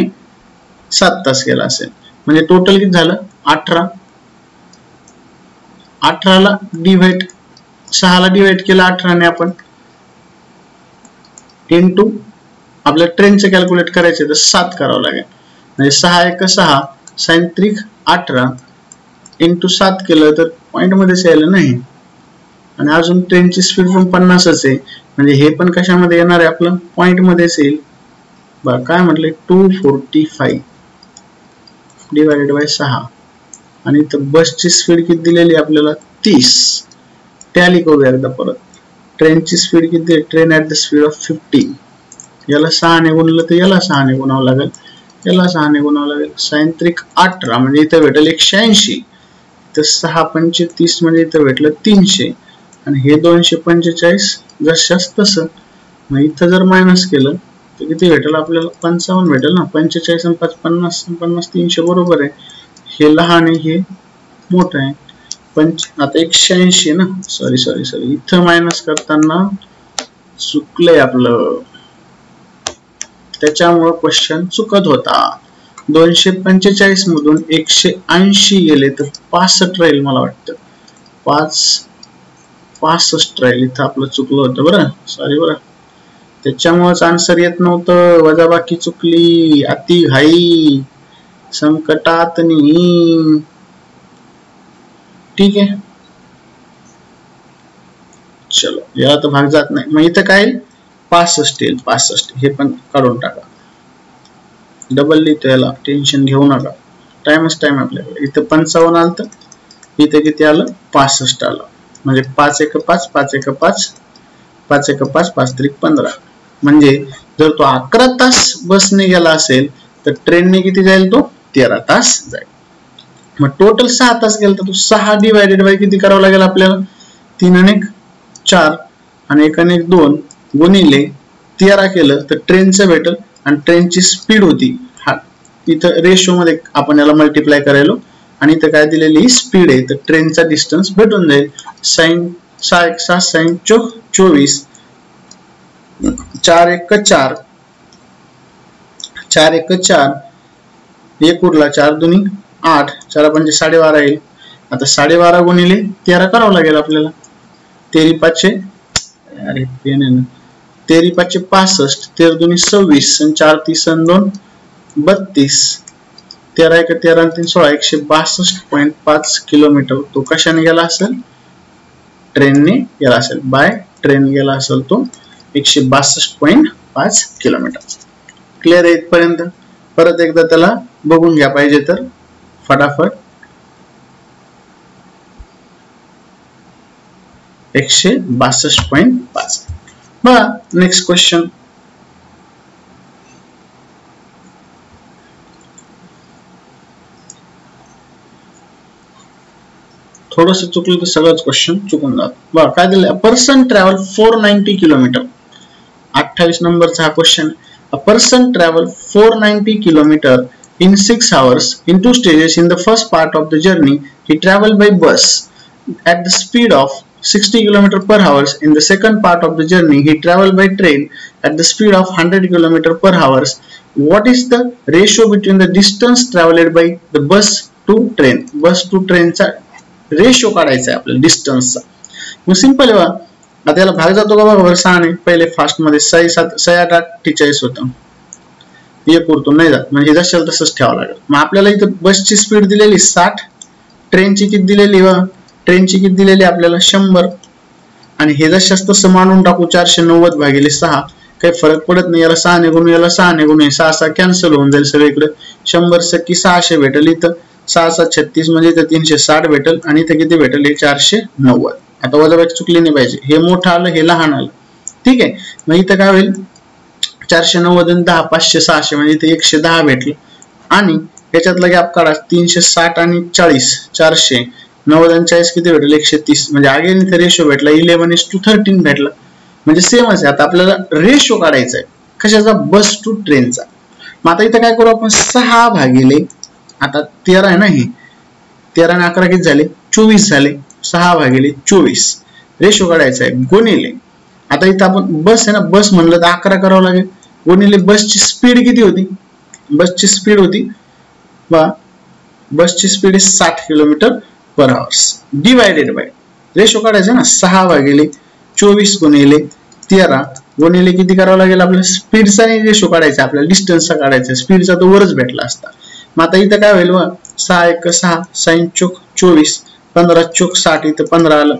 7 तास गेला असेल, म्हणजे टोटल किती झालं? 18. 18 ला डिवाइड 6 ला डिवाइड केलं 18 ने आपण, इनटू आपल्या ट्रेनचे कॅल्क्युलेट करायचे तर 7 करावं लागेल. म्हणजे 6 एक 6 sin 3 18 इनटू 7 केलं तर पॉइंट मध्येच यायला नाही. आणि अजून ट्रेनची स्पीड पण 50च आहे, म्हणजे हे पण कशामध्ये येणार आहे? आपलं पॉइंट मध्येच येईल. बघा काय म्हटले? 245 डिवाइडेड बाय 6. आणि इथं बसची स्पीड किती दिलेली आपल्याला? 30. टॅली करूया एकदा परत. ट्रेनची स्पीड किती? Train at the speed of 50. याला 6 ने गुणलं तर याला 6 ने गुणावं लागेल, याला 6 ने गुणावं लागेल. sin 3 18 म्हणजे इथं भेटेल 180. तर 6 पंचे 30 म्हणजे इथं भेटलं 300. आणि हे 245 जशास तसं. मग इथं जर मायनस केलं तर किती भेटेल आपल्याला? 55 भेटेल ना. 45 आणि 5 50 50 300 बरोबर आहे. हे लहान आहे, हे मोठं आहे. आता 180 ना. सॉरी इथं मायनस करताना चुकलंय आपलं, त्याच्यामुळे क्वेश्चन चुकत होता. 245 मधून 180 गेले तर 65 राहील मला वाटतं. 65 राहील. इथं आपलं चुकलं होतं बरं. सॉरी बरं. त्याच्यामुळेच आन्सर येत नव्हतं. वजाबाकी चुकली. अति घाई संकटात नाही. ठीक आहे, चलो याला तर भाग जात नाही. मग इथं काय? 65 येईल. 65 हे पण काढून टाका. डबल लिहितो, याला टेन्शन घेऊ नका. टाइमच टाइम आपल्याकडे. इथं 55 आलं तर इथे किती आलं? 65 आलं. म्हणजे 5 एक 5 5 एक 5 5 एक 5 5 3 15. म्हणजे जर तो 11 तास बसने गेला असेल तर ट्रेनने किती जाईल? तो 13 तास जाईल. मग टोटल 6 तास गेला तर तो 6 डिवायडेड बाय किती करावं लागेल आपल्याला? 3 आणि 1 4 आणि 1 आणि 1 2 गुणिले 13 केलं तर ट्रेनचं भेटल. आणि ट्रेनची स्पीड होती, हा इथं रेशो मध्ये आपण याला मल्टिप्लाय करायलो. आणि इथं काय दिलेली? स्पीड आहे. तर ट्रेनचा डिस्टन्स भेटून जाईल. sin 6 1 6 sin 24 4 1 4 4 1 4 एक उरला 4 दुनी 8 4 पंचे 12.5 येईल. आता 12.5 गुणिले 13 करावं लागेल आपल्याला. 13 5 अरे पेन आहे ना. 13 5 65 13 दुनी 26 आणि 4 30 आणि 2 32 13 1 13 आणि 3 16 162.5 किलोमीटर तो कशाने गेला असेल? ट्रेनने गेला असेल. बाय ट्रेन गेला असेल तो 162.5 किलोमीटर. क्लिअर आहे इथपर्यंत? परत एकदा त्याला बघून घ्या पाहिजे तर फटाफट. 162.5. बघा नेक्स्ट क्वेश्चन. थोडंसं चुकलं तर सगळंच क्वेश्चन चुकून जात. बघा काय दिलं? Person travel 490 kilometre. 28 नंबरचा हा question. A person travel 490 kilometer in 6 hours in 2 stages. In the first part of the journey, he traveled by bus at the speed of 60 km per hour. In the second part of the journey, he traveled by train at the speed of 100 km per hour. What is the ratio between the distance travelled by the bus to train. Bus to ट्रेनचा ratio काढायचा आहे आपल्याला डिस्टन्सचा. मग simple आहे बघा. आता याला भाग जातो का बघा. 6 ने पहिले फास्ट मध्ये 6 7 6 8 48 होतं. एक उरतो नाही जात म्हणजे जशाल तसंच ठेवावं लागेल. मग आपल्याला इथं बसची स्पीड दिलेली 60, ट्रेनची किती दिलेली बघा. ट्रेनची किती दिलेली आपल्याला 100 आणि हे जशाच तसं मानून टाकू 490 भागिले 6. काही फरक पडत नाही. याला 6 ने गुणू याला 6 ने गुणू 6 6 कॅन्सल होऊन जाईल सगळीकडे. 100 सकी 600 भेटेल. इथं 6 6 36 म्हणजे इथं 360 भेटेल आणि इथं किती भेटेल हे 490. आता वजाबाकी चुकली नाही पाहिजे. हे मोठं आलं हे लहान आलं. ठीक आहे. मग इथं काय होईल 490 आणि 10 500 600 म्हणजे इथे 110 भेटलं आणि याच्यातला गॅप काढा 360 आणि 40 400 90 आणि 40 किती भेटेल 130 म्हणजे अगेन इथे रेशो भेटला 11:13 भेटला. म्हणजे सेमच आहे. आता आपल्याला रेशो काढायचा आहे कशाचा बस टू ट्रेनचा. मग आता इथं काय करू आपण 6 भागिले आता 13 आहे ना हे 13 आणि 11 किती झाले 24 झाले. 6 भागिले 24 रेशो काढायचा आहे गुणिले. आता इथं आपण बस आहे ना बस म्हणलं तर 11 करावं लागेल गुणिले बसची स्पीड किती होती. बसची स्पीड होती बसची speed 60 kilometre per hours divided by ratio काढायचा ना 6 भागिले 24 गुणिले 13 गुणिले किती करावं लागेल आपल्याला स्पीडचा नाही रेशो काढायचा आपल्याला डिस्टन्सचा काढायचा. स्पीडचा तो वरच भेटला असता. मग आता इथं काय होईल बघा 6 1 6 sin चोक 24 15 चोक 60 इथं 15 आलं.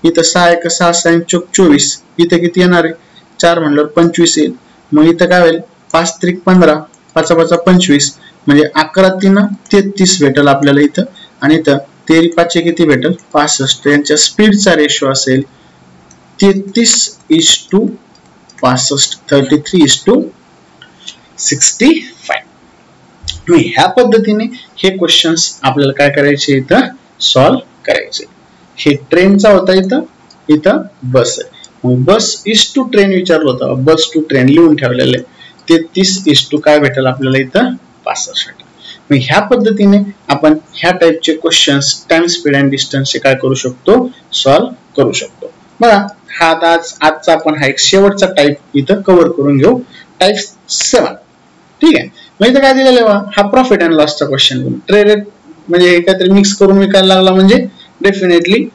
इथं 6 1 6 sin चोक 24 इथं किती येणार आहे 4 म्हणल्यावर 25 येईल. मग इथं काय होईल 5 त्रिक 15 5 5 25 म्हणजे 11 3 33 भेटेल आपल्याला इथं आणि इथं 13 5 किती भेटेल 65. यांच्या स्पीडचा रेशो असेल 33:65 33:65. ह्या पद्धतीने हे क्वेश्चन्स आपल्याला काय करायचे इथं सॉल्व्ह करायचे. हे ट्रेनचा होता इथं बस आहे. मग बस इज टू ट्रेन विचारलं होतं. बस टू ट्रेन लिहून ठेवलेलं आहे 33 काय भेटेल आपल्याला इथं 65. मग ह्या पद्धतीने आपण ह्या टाइपचे क्वेश्चन्स टाइम स्पीड अँड डिस्टन्सचे काय करू शकतो सॉल्व्ह करू शकतो. बघा हा आजचा आपण हा एक शेवटचा टाइप इथं कव्हर करून घेऊ टाइप 7. ठीक आहे. मग इथं काय दिलेलं आहे हा प्रॉफिट अँड लॉसचा क्वेश्चन. ट्रेडेड म्हणजे काहीतरी मिक्स करून विकायला लागला म्हणजे डेफिनेटली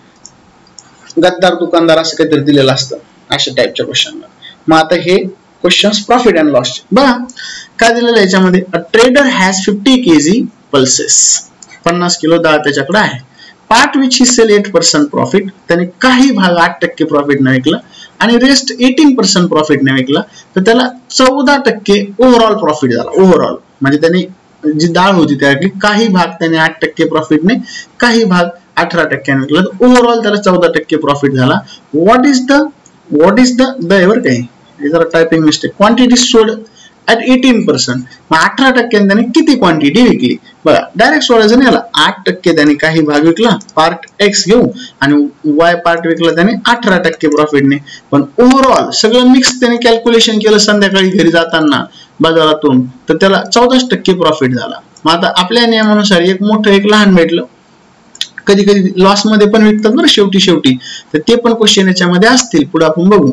गद्दार दुकानदार असं काहीतरी दिलेलं असतं अशा टाइपच्या क्वेश्चनला. मग आता हे क्वेश्चन्स प्रॉफिट अँड लॉस बघा काय दिलेलं आहे याच्यामध्ये. A trader has 50 kg pulses 50 kilo डाळ त्याच्याकडे आहे. Part which he sell 8% profit त्याने काही भाग 8% प्रॉफिट ने विकला आणि रेस्ट 18% प्रॉफिट ने विकला तर त्याला 14% ओव्हरऑल प्रॉफिट झाला. ओव्हरऑल म्हणजे त्याने जी डाळ होती त्यातली काही भाग त्याने 8% प्रॉफिटने काही भाग 18% विकला तर ओव्हरऑल त्याला 14% प्रॉफिट झाला. व्हॉट इज द एव्हर काही जरा typing mistake quantity sold at 18%. मग 18% त्याने किती क्वांटिटी विकली बघा. डायरेक्ट सोडायचं नाही याला 8% त्याने काही भाग विकला पार्ट एक्स घेऊ आणि वाय पार्ट विकला त्याने 18% प्रॉफिटने. पण ओव्हरऑल सगळं मिक्स त्याने कॅल्क्युलेशन केलं संध्याकाळी घरी जाताना बाजारातून तर त्याला 14% प्रॉफिट झाला. मग आता आपल्या नियमानुसार एक मोठं एक लहान भेटलं. कधी कधी लॉस मध्ये पण विकतात बरं शेवटी तर ते पण क्वेश्चन याच्यामध्ये असतील पुढे आपण बघू.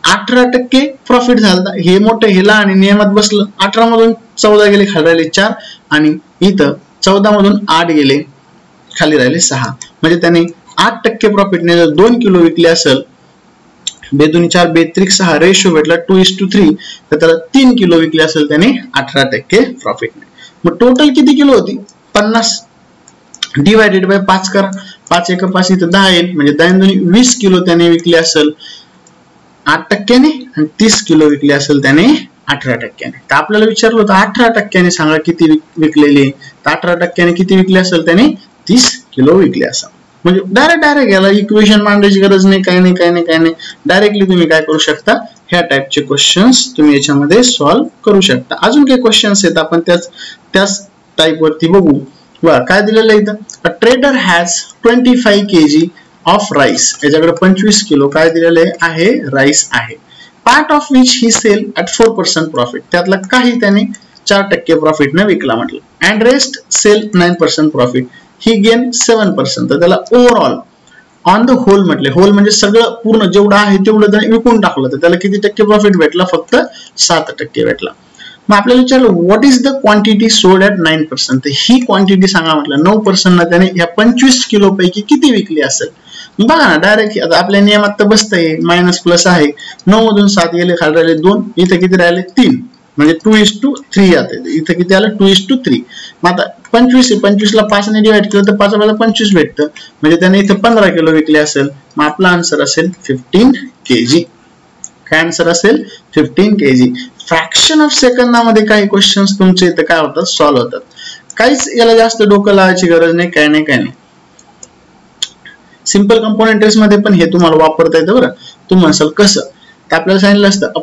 18% प्रॉफिट झाला हे मोठं हे लहान आणि नियमात बसलं. 18 मधून 14 गेले खाली राहिले 4 आणि इथं 14 मधून 8 गेले खाली राहिले 6 म्हणजे त्याने 8% प्रॉफिटने जर 2 किलो विकले असेल बेदुनी 4 बेत्रिक 6 रेशो भेटला 2:3 तर त्याला 3 किलो विकले असेल त्याने 18% प्रॉफिटने. मग टोटल किती किलो होती 50 डिवायडेड बाय 5 करा 5 1 5 इथं 10 येईल म्हणजे 10 20 किलो त्याने विकले असेल 8% आणि 30 किलो विकले असेल त्याने 18%. तर आपल्याला विचारलं होतं 18% सांगा किती विकलेली तर 18% किती विकले असेल त्याने 30 किलो विकले असेल. म्हणजे डायरेक्ट याला इक्वेशन मांडायची गरज नाही काय नाही डायरेक्टली तुम्ही काय करू शकता ह्या टाइपचे क्वेश्चन्स तुम्ही याच्यामध्ये सॉल्व्ह करू शकता. अजून काही क्वेश्चन्स आहेत आपण त्याच टाइप वरती बघू. बघा काय दिलेलं आहे इथं. A trader has 25 kg of rice याच्याकडे 25 किलो काय दिलेले आहे राईस आहे. Part of which he sell at 4% profit त्यातला काही त्याने 4% प्रॉफिट ने विकला म्हटलं. And rest sell 9% profit he gain 7% तर त्याला ओव्हरऑल ऑन द होल म्हटले. होल म्हणजे सगळं पूर्ण जेवढं आहे तेवढं त्याने विकून टाकलं तर त्याला किती टक्के प्रॉफिट भेटला फक्त 7% भेटला. मग आपल्याला विचारलं what is the quantity sold at 9%. तर ही क्वांटिटी सांगा म्हटलं. 9% ना त्याने या 25 किलो पैकी किती विकली असेल. बघा ना डायरेक्ट आता आपल्या नियमात तर बसतंय मायनस प्लस आहे. 9 मधून 7 गेले, खाली राहिले 2, इथं किती राहिले 3, म्हणजे 2:3 येते. इथं किती आलं 2:3. मग आता 25 आहे, 25ला 5ने डिवाइड केलं तर 5 ला 25 भेटतं, म्हणजे त्याने इथं 15 किलो विकले असेल. मग आपला आन्सर असेल 15 kg. काय आन्सर असेल 15 kg. फ्रॅक्शन ऑफ सेकंदामध्ये काही क्वेश्चन्स तुमचे इथं काय होतात सॉल्व्ह होतात. काहीच याला जास्त डोकं लावायची गरज नाही, काय नाही. सिंपल कंपोनेंट इंटरेस्ट मध्ये पण हे तुम्हाला वापरता येतं बरं. तुम्ही म्हणाल कसं, तर आपल्याला सांगितलं असतं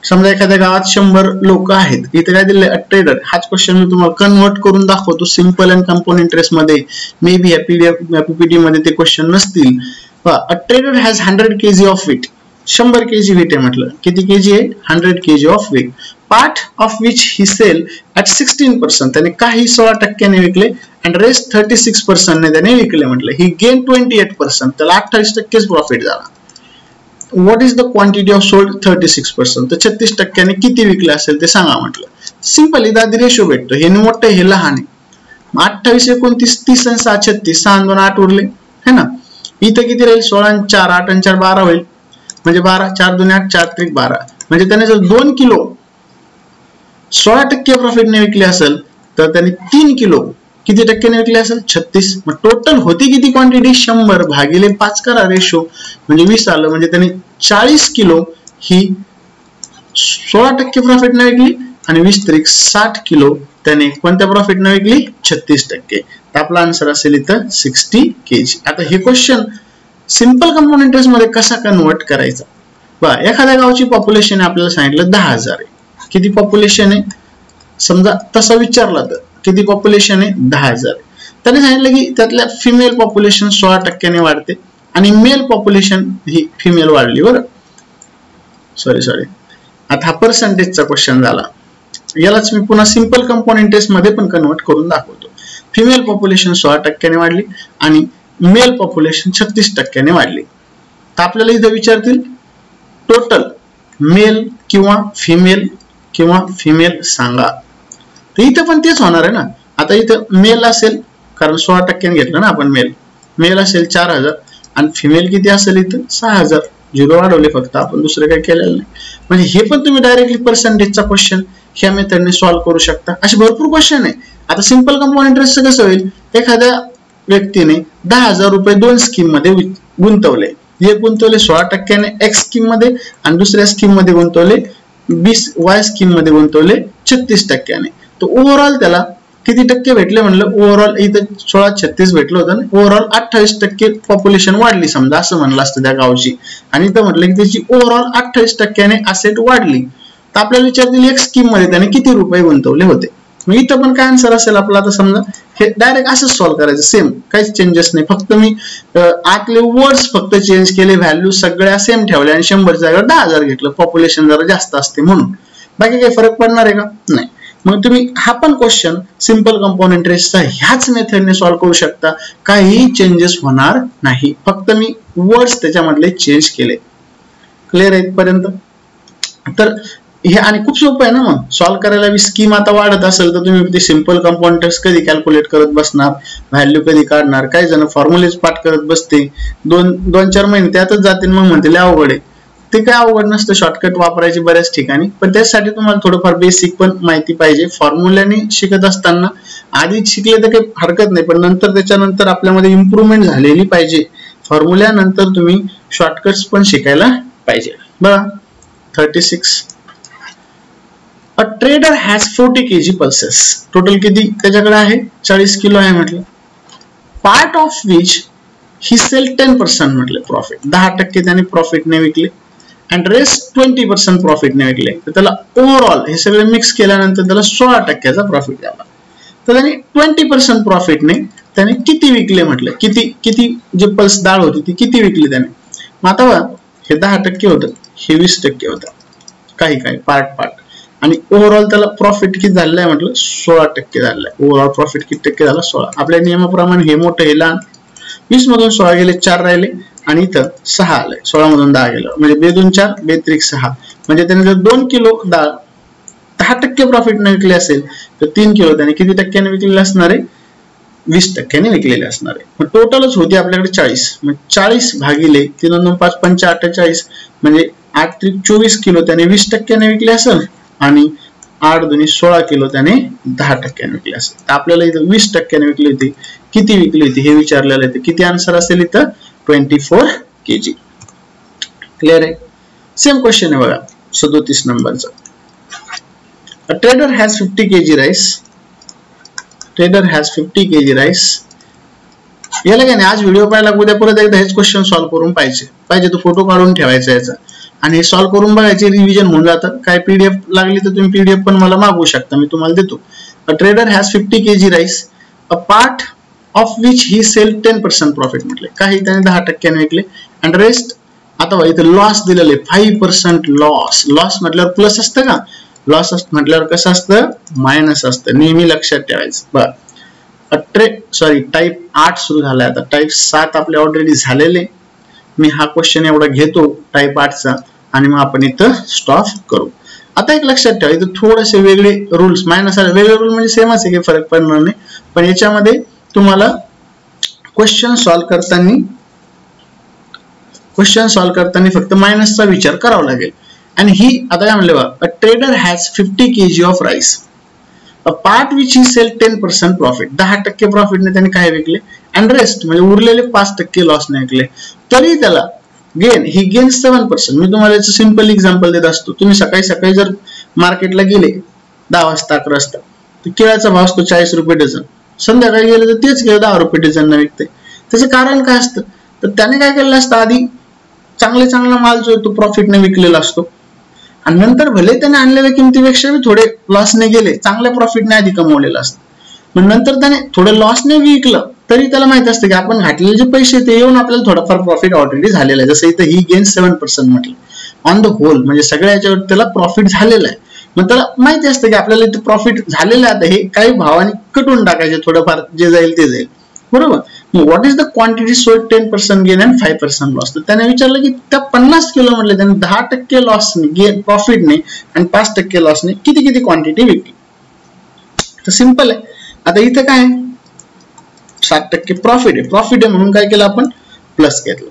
समजा एखाद्या गावात 100 लोक आहेत, इथे काय दिले अ ट्रेडर. हाच क्वेश्चन मी तुम्हाला कन्वर्ट करून दाखवतो सिंपल अँड कंपोनेंट इंटरेस्ट मध्ये. मे बी पीपीटी मध्ये ते क्वेश्चन नसतील. A trader has 100 kg of wheat. 100 kg wheat आहे म्हटलं. किती kg आहे 100 kg of wheat. Part of which he sell at 16%. त्याने काही 16% विकले अँड रेस्ट 36% ने त्याने विकले म्हटलं. ही गेन 28%. त्याला 28% प्रॉफिट झाला. What is the quantity of sold 36%. तर 36% किती विकले असेल ते सांगा म्हटलं. सिंपल इथं आधी रेशो भेटतो. हे मोठं हे लहान आहे. 28 29 30 आणि 6 36, 6 आणि 2 8 उरले है ना. इथं किती राहील 16 आणि 4 8 आणि 4 12 होईल, म्हणजे 12 4 2 8 4 3 12. म्हणजे त्याने जर 2 किलो 16% प्रॉफिटने विकले असेल तर त्याने 3 किलो किती टक्क्याने विकले असेल 36. मग टोटल होती किती क्वांटिटी 100 भागिले 5 करा रेशो, म्हणजे 20 आलं. म्हणजे त्याने 40 किलो ही 16% प्रॉफिटने विकली आणि 20 तरीक 60 किलो त्याने कोणत्या प्रॉफिटने विकली 36%. तर आपला आन्सर असेल इथं 60 kg. आता हे क्वेश्चन सिंपल कंपोनेंट इंटरेस्ट मध्ये कसा कन्वर्ट करायचा. बघा एखाद्या गावची पॉप्युलेशन आपल्याला सांगितलं 10,000 आहे. किती पॉप्युलेशन आहे समजा तसं विचारलं तर किती पॉप्युलेशन आहे 10,000. त्याने सांगितलं की त्यातल्या फिमेल पॉप्युलेशन 16% वाढते आणि मेल पॉप्युलेशन ही फिमेल वाढली. बरं सॉरी आता हा पर्सेंटेजचा क्वेश्चन झाला. यालाच मी पुन्हा सिंपल कंपोनेंट इंटरेस्ट मध्ये पण कन्वर्ट करून दाखवतो. फिमेल पॉप्युलेशन 16% वाढली आणि मेल पॉप्युलेशन 36% वाढली. तर आपल्याला इथं विचारतील टोटल मेल किंवा फिमेल सांगा. तर इथं पण तेच होणार आहे ना. आता इथं मेल असेल कारण 16% घेतलं ना आपण. मेल असेल 4000 आणि फिमेल किती असेल इथं 6000. 0 वाढवले फक्त आपण, दुसरं काही केलेलं नाही. म्हणजे हे पण तुम्ही डायरेक्टली पर्सेंटेजचा क्वेश्चन ह्या मेथडने सॉल्व्ह करू शकता. असे भरपूर क्वेश्चन आहे. आता सिंपल कंपाऊंड इंटरेस्टचं कसं होईल, एखाद्या व्यक्तीने 10,000 रुपये 2 स्कीम मध्ये गुंतवले. एक गुंतवले 16% एक्स स्कीम मध्ये आणि दुसऱ्या स्कीम मध्ये गुंतवले 20 वाय स्कीम मध्ये गुंतवले 36%. तर ओव्हरऑल त्याला किती टक्के भेटले म्हणलं. ओव्हरऑल इथं 16-36 भेटलं होतं ना. ओव्हरऑल 28% पॉप्युलेशन वाढली समजा असं म्हणलं असतं त्या गावची. आणि इथं म्हटलं की त्याची ओव्हरऑल 28% असेट वाढली. तर आपल्याला विचारतील एक स्कीम मध्ये त्याने किती रुपये गुंतवले होते. मग इथं पण काय आन्सर असेल आपला. आता समजा हे डायरेक्ट असंच सॉल्व्ह करायचं सेम, काहीच चेंजेस नाही. फक्त मी आतले वर्ड्स फक्त चेंज केले, व्हॅल्यू सगळ्या सेम ठेवल्या आणि 100 जागेवर 10,000 घेतलं. पॉप्युलेशन जरा जास्त असते म्हणून. बाकी काही फरक पडणार आहे का नाही. मग तुम्ही हा पण क्वेश्चन सिंपल कंपाऊंड इंटरेस्टचा ह्याच मेथडने सॉल्व्ह करू शकता. काही चेंजेस होणार नाही, फक्त मी वर्ड्स त्याच्यामधले चेंज केले. क्लिअर आहे इथपर्यंत. तर हे आणि खूप सोपं आहे ना. मग सॉल्व्ह करायला स्कीम आता वाढत असेल तर तुम्ही ते सिंपल कंपाऊंड इंटरेस्ट कधी कॅल्क्युलेट करत बसणार, व्हॅल्यू कधी काढणार. काही जण फॉर्म्युलेज पाठ करत बसते, 2-4 महिने त्यातच जातील. मग म्हणते लय अवघड आहे. ते काय अवघड नसतं, शॉर्टकट वापरायची बऱ्याच ठिकाणी. पण त्यासाठी तुम्हाला थोडंफार बेसिक पण माहिती पाहिजे. फॉर्म्युल्याने शिकत असताना आधी शिकले तर काही हरकत नाही, पण नंतर त्याच्यानंतर आपल्यामध्ये इम्प्रूव्हमेंट झालेली पाहिजे. फॉर्म्युल्यानंतर तुम्ही शॉर्टकट्स पण शिकायला पाहिजे. बघा 36. A trader has 40 kg pulses. Total किती त्याच्याकडे आहे 40 किलो आहे म्हटलं. Part of which he sell 10% म्हटलं प्रॉफिट. 10% त्याने प्रॉफिटने विकले अँड रेस्ट 20% प्रॉफिटने विकले. तर त्याला ओव्हरऑल हे सगळे मिक्स केल्यानंतर त्याला 16%चा प्रॉफिट झाला. तर त्याने 20% प्रॉफिटने त्याने किती विकले म्हटलं. किती जे पल्स डाळ होती ती किती विकली त्याने. मग आता बघा हे 10% होतं, हे 20% होतं. काही पार्ट आणि ओव्हरऑल त्याला प्रॉफिट किती झालेलं आहे म्हटलं 16% झालेलं आहे. ओव्हरऑल प्रॉफिट किती टक्के झाला 16. आपल्या नियमाप्रमाणे हे मोठं हे लहान. 20 मधून 16 गेले 4 राहिले आणि इथं 6 आले. 16 मधून 10 गेलं म्हणजे 2 2 4 2 3 6. म्हणजे त्याने जर 2 किलो डाळ 10% प्रॉफिटने विकले असेल तर 3 किलो त्याने किती टक्क्याने विकलेले असणार आहे? 20% विकलेले असणार आहे. मग टोटलच होती आपल्याकडे 40. मग 40 भागिले 3 5 5 48 म्हणजे 8 त्रिक 24 किलो त्याने 20% विकले असेल आणि 8 दुनी 16 किलो त्याने 10% विकले असेल. तर आपल्याला इथं 20% विकली होती. किती विकली होती हे विचारलेलं आहे. किती आन्सर असेल इथं? 24 kg. क्लियर आहे? सेम क्वेश्चन आहे बघा 37 नंबरचा. A trader has 50 kg rice. Trader has 50 kg rice. याला काय नाही, आज व्हिडिओ पाहिला उद्या परत एकदा हेच क्वेश्चन सॉल्व्ह करून पाहिजे तो फोटो काढून ठेवायचा याचा आणि हे सॉल्व्ह करून बघायचे, रिव्हिजन होऊन जातं. काय पीडीएफ लागली तर तुम्ही पीडीएफ पण मला मागवू शकता, मी तुम्हाला देतो. A trader has 50 kg rice, a part of which he sell 10% profit म्हटले. काही त्याने 10% विकले and rest. आता इथे लॉस दिलेले 5% लॉस. लॉस म्हटल्यावर प्लस असतं का? लॉस म्हटल्यावर कसं असतं? मायनस असतं. नेहमी लक्षात ठेवायचं. बरं, टाइप 8 सुरू झालाय. आता टाइप 7 आपले ऑलरेडी झालेले. मी हा क्वेश्चन एवढा घेतो टाइप 8चा आणि मग आपण इथं स्टॉप करू. आता एक लक्षात ठेवा, इथं थोडेसे वेगळे रूल्स मायनस आले. वेगळे रूल म्हणजे सेमच आहे, काही फरक पडणार नाही. पण याच्यामध्ये तुम्हाला क्वेश्चन सॉल्व्ह करताना फक्त मायनसचा विचार करावा लागेल. आणि ही आता काय म्हणले बघा, a trader has 50 kg of rice, a part which he sell 10% profit. 10% प्रॉफिटने त्याने काय विकले अँड रेस्ट म्हणजे उरलेले 5% लॉसने विकले. तरी त्याला ही गेन 7%. मी तुम्हाला याचं सिंपल एक्झाम्पल देत असतो. तुम्ही सकाळी सकाळी जर मार्केटला गेले 10 वाजता 11 वाजता तर केळाचा भाव असतो 40 रुपये डझन. संध्याकाळी गेले तर तेच केळं 10 रुपये डझन विकते. त्याचं कारण काय असतं? तर त्याने काय केलेलं असतं, आधी चांगला माल जो तो प्रॉफिटने विकलेला असतो आणि नंतर भले त्याने आणलेल्या किमतीपेक्षा थोडे लॉसने गेले, चांगल्या प्रॉफिटने आधी कमवलेलं असतं. मग नंतर त्याने थोडे लॉसने विकलं तरी त्याला माहित असतं की आपण घातलेले जे पैसे ते येऊन आपल्याला थोडाफार प्रॉफिट ऑलरेडी झालेला आहे. जसं इथं ही गेन 7% म्हटलं. ऑन द होल म्हणजे सगळ्या याच्यावर त्याला प्रॉफिट झालेला आहे. मग त्याला माहिती असतं की आपल्याला इथं प्रॉफिट झालेलं आहे, हे काही भावाने कटून टाकायचे, थोडंफार जे जाईल ते जाईल. बरोबर. What is the quantity sold 10% gain and 5% loss. तर त्याने विचारलं की त्या 50 किलो म्हटलं त्याने 10% लॉसने गेन प्रॉफिटने आणि 5% लॉसने किती क्वांटिटी विकली. तर सिंपल आहे. आता इथं काय 7% प्रॉफिट आहे म्हणून काय केलं आपण? प्लस घेतलं.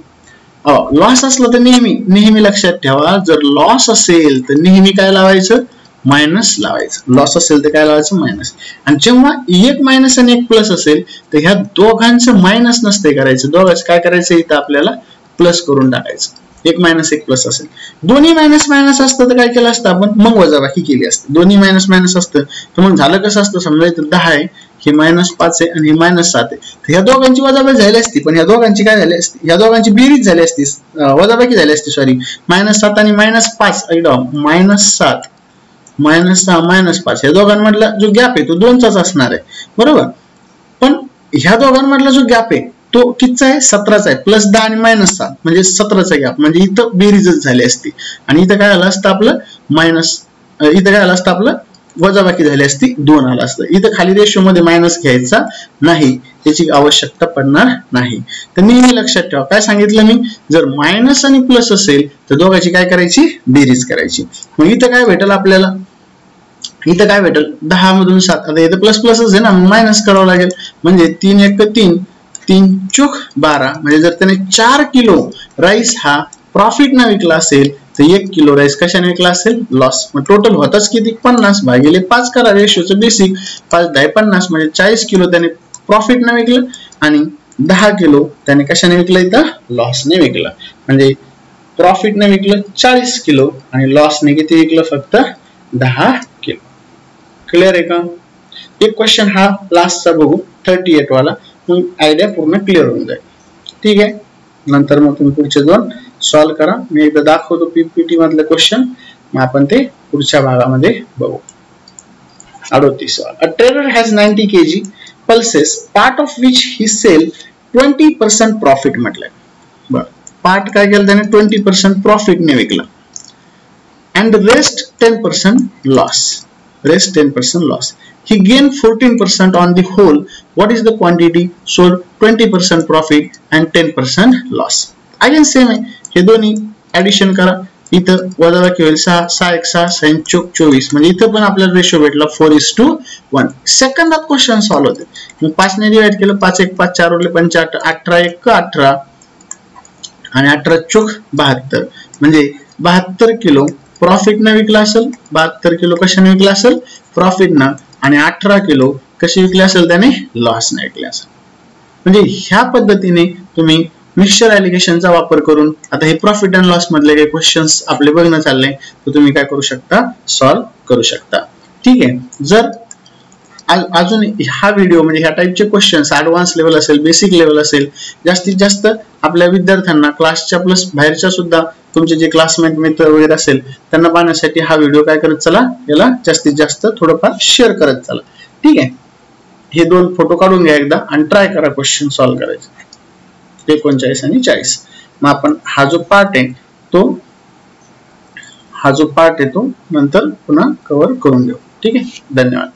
लॉस असलं तर नेहमी लक्षात ठेवा, जर लॉस असेल तर नेहमी काय लावायचं? मायनस लावायचं. लॉस असेल तर काय लावायचं? मायनस. आणि जेव्हा एक मायनस आणि एक प्लस असेल तर ह्या दोघांचं मायनस नसते करायचं, दोघांचं काय करायचं? इथं आपल्याला प्लस करून टाकायचं. एक मायनस एक प्लस असेल. दोन्ही मायनस असतं तर काय केलं असतं आपण? मग वजाबाकी केली असते. दोन्ही मायनस असतं तर मग झालं कसं असतं? समजा इथं 10 आहे, हे -5 आहे आणि हे -7 आहे. तर ह्या दोघांची वजाबाकी झाली असती, पण ह्या दोघांची काय झाली असती? ह्या दोघांची बेरीज झाली असती, वजाबाकी झाली असती. सॉरी, -7 आणि -5 एकदम -7 -6 -5 या दोघांमधला जो गॅप आहे तो 2चाच असणार आहे. बरोबर. पण ह्या दोघांमधला जो गॅप आहे तो कितीचा आहे? 17चा आहे. +10 आणि -7 म्हणजे 17चा गॅप. म्हणजे इथं बेरीजच झाली असती आणि इथं काय आलं असतं आपलं? इथं काय आलं असतं आपलं? वजाबाकी झाली असती, 2 आलं असतं. इथं खाली रेशो मध्ये मायनस घ्यायचा नाही, त्याची आवश्यकता पडणार नाही. तर नेहमी लक्षात ठेवा, काय सांगितलं मी? जर मायनस आणि प्लस असेल तर दोघांची काय करायची? बेरीज करायची. मग इथं काय भेटेल आपल्याला? इथं काय भेटेल? 10 मधून 7. आता इथं प्लसच आहे ना, मायनस करावं लागेल. म्हणजे 3 × 3 3 × 12 म्हणजे जर त्याने 4 किलो राईस हा प्रॉफिट न विकला असेल तर 1 किलो राईस कशाने विकला असेल? लॉस. मग टोटल होताच किती? 50 भागिले 5 करा, रेशोचं बेसिक. 5 × 10 = 50 म्हणजे 40 किलो त्याने प्रॉफिट न विकलं आणि 10 किलो त्याने कशाने विकलं? इथं लॉसने विकलं. म्हणजे प्रॉफिट ने विकलं 40 किलो आणि लॉसने किती विकलं? फक्त 10 किलो. क्लिअर आहे का? एक क्वेश्चन हा लास्टचा बघू, 38 वाला, मग आयडिया पूर्ण क्लिअर होऊन जाईल. ठीक आहे. नंतर मग तुम्ही पुढचे 2 सॉल्व्ह करा. मी एकदा दाखवतो पीपीटी मधले क्वेश्चन, मग आपण ते पुढच्या भागामध्ये बघू. 38 वाला. अ trader has 90 kg pulses, part of which he sell 20% profit म्हटलंय. बरं, पार्ट काय केलं त्याने? 20% प्रॉफिट ने विकला and rest 10% loss. Rest 10% loss. He gained 14% on the whole. What is the quantity sold? 20% profit and 10% loss. Again same आहे, हे दोन्ही ऍडिशन करा. इथं वजाबाकी होईल 6 6 1 6 6 चोक 24 म्हणजे इथं पण आपल्याला रेशो भेटला 4:1. सेकंदात क्वेश्चन सॉल्व्ह होते. मग 5 ने डिवाइड केलं 5 1 5 4 उरले 5 18 1 18 आणि 18 चोक 72 म्हणजे 72 किलो प्रॉफिट न विकला असेल. 72 किलो कशाने विकला असेल? प्रॉफिट न. आणि 18 किलो कशी विकली असेल? त्याने लॉस ने विकली असेल. म्हणजे ह्या पद्धतीने तुम्ही मिक्सचर ॲलिगेशनचा वापर करून आता हे प्रॉफिट अँड लॉस मधले काही क्वेश्चन्स आपले बघणं चालले तर तुम्ही काय करू शकता? सॉल्व्ह करू शकता. ठीक आहे. जर अजून हा व्हिडिओ म्हणजे ह्या टाइपचे क्वेश्चन्स ऍडव्हान्स लेवल असेल, बेसिक लेवल असेल, जास्तीत जास्त आपल्या विद्यार्थ्यांना क्लासच्या प्लस बाहेरच्या सुद्धा तुमचे जे क्लासमेट मित्र वगैरे असेल त्यांना पाहण्यासाठी हा व्हिडिओ काय करत चला, याला जास्तीत जास्त थोडंफार शेअर करत चला. ठीक आहे. हे 2 फोटो काढून घ्या एकदा आणि ट्राय करा क्वेश्चन सॉल्व्ह करायचे 39 आणि 40. मग आपण हा जो पार्ट आहे तो नंतर पुन्हा कव्हर करून घेऊ. ठीक आहे. धन्यवाद.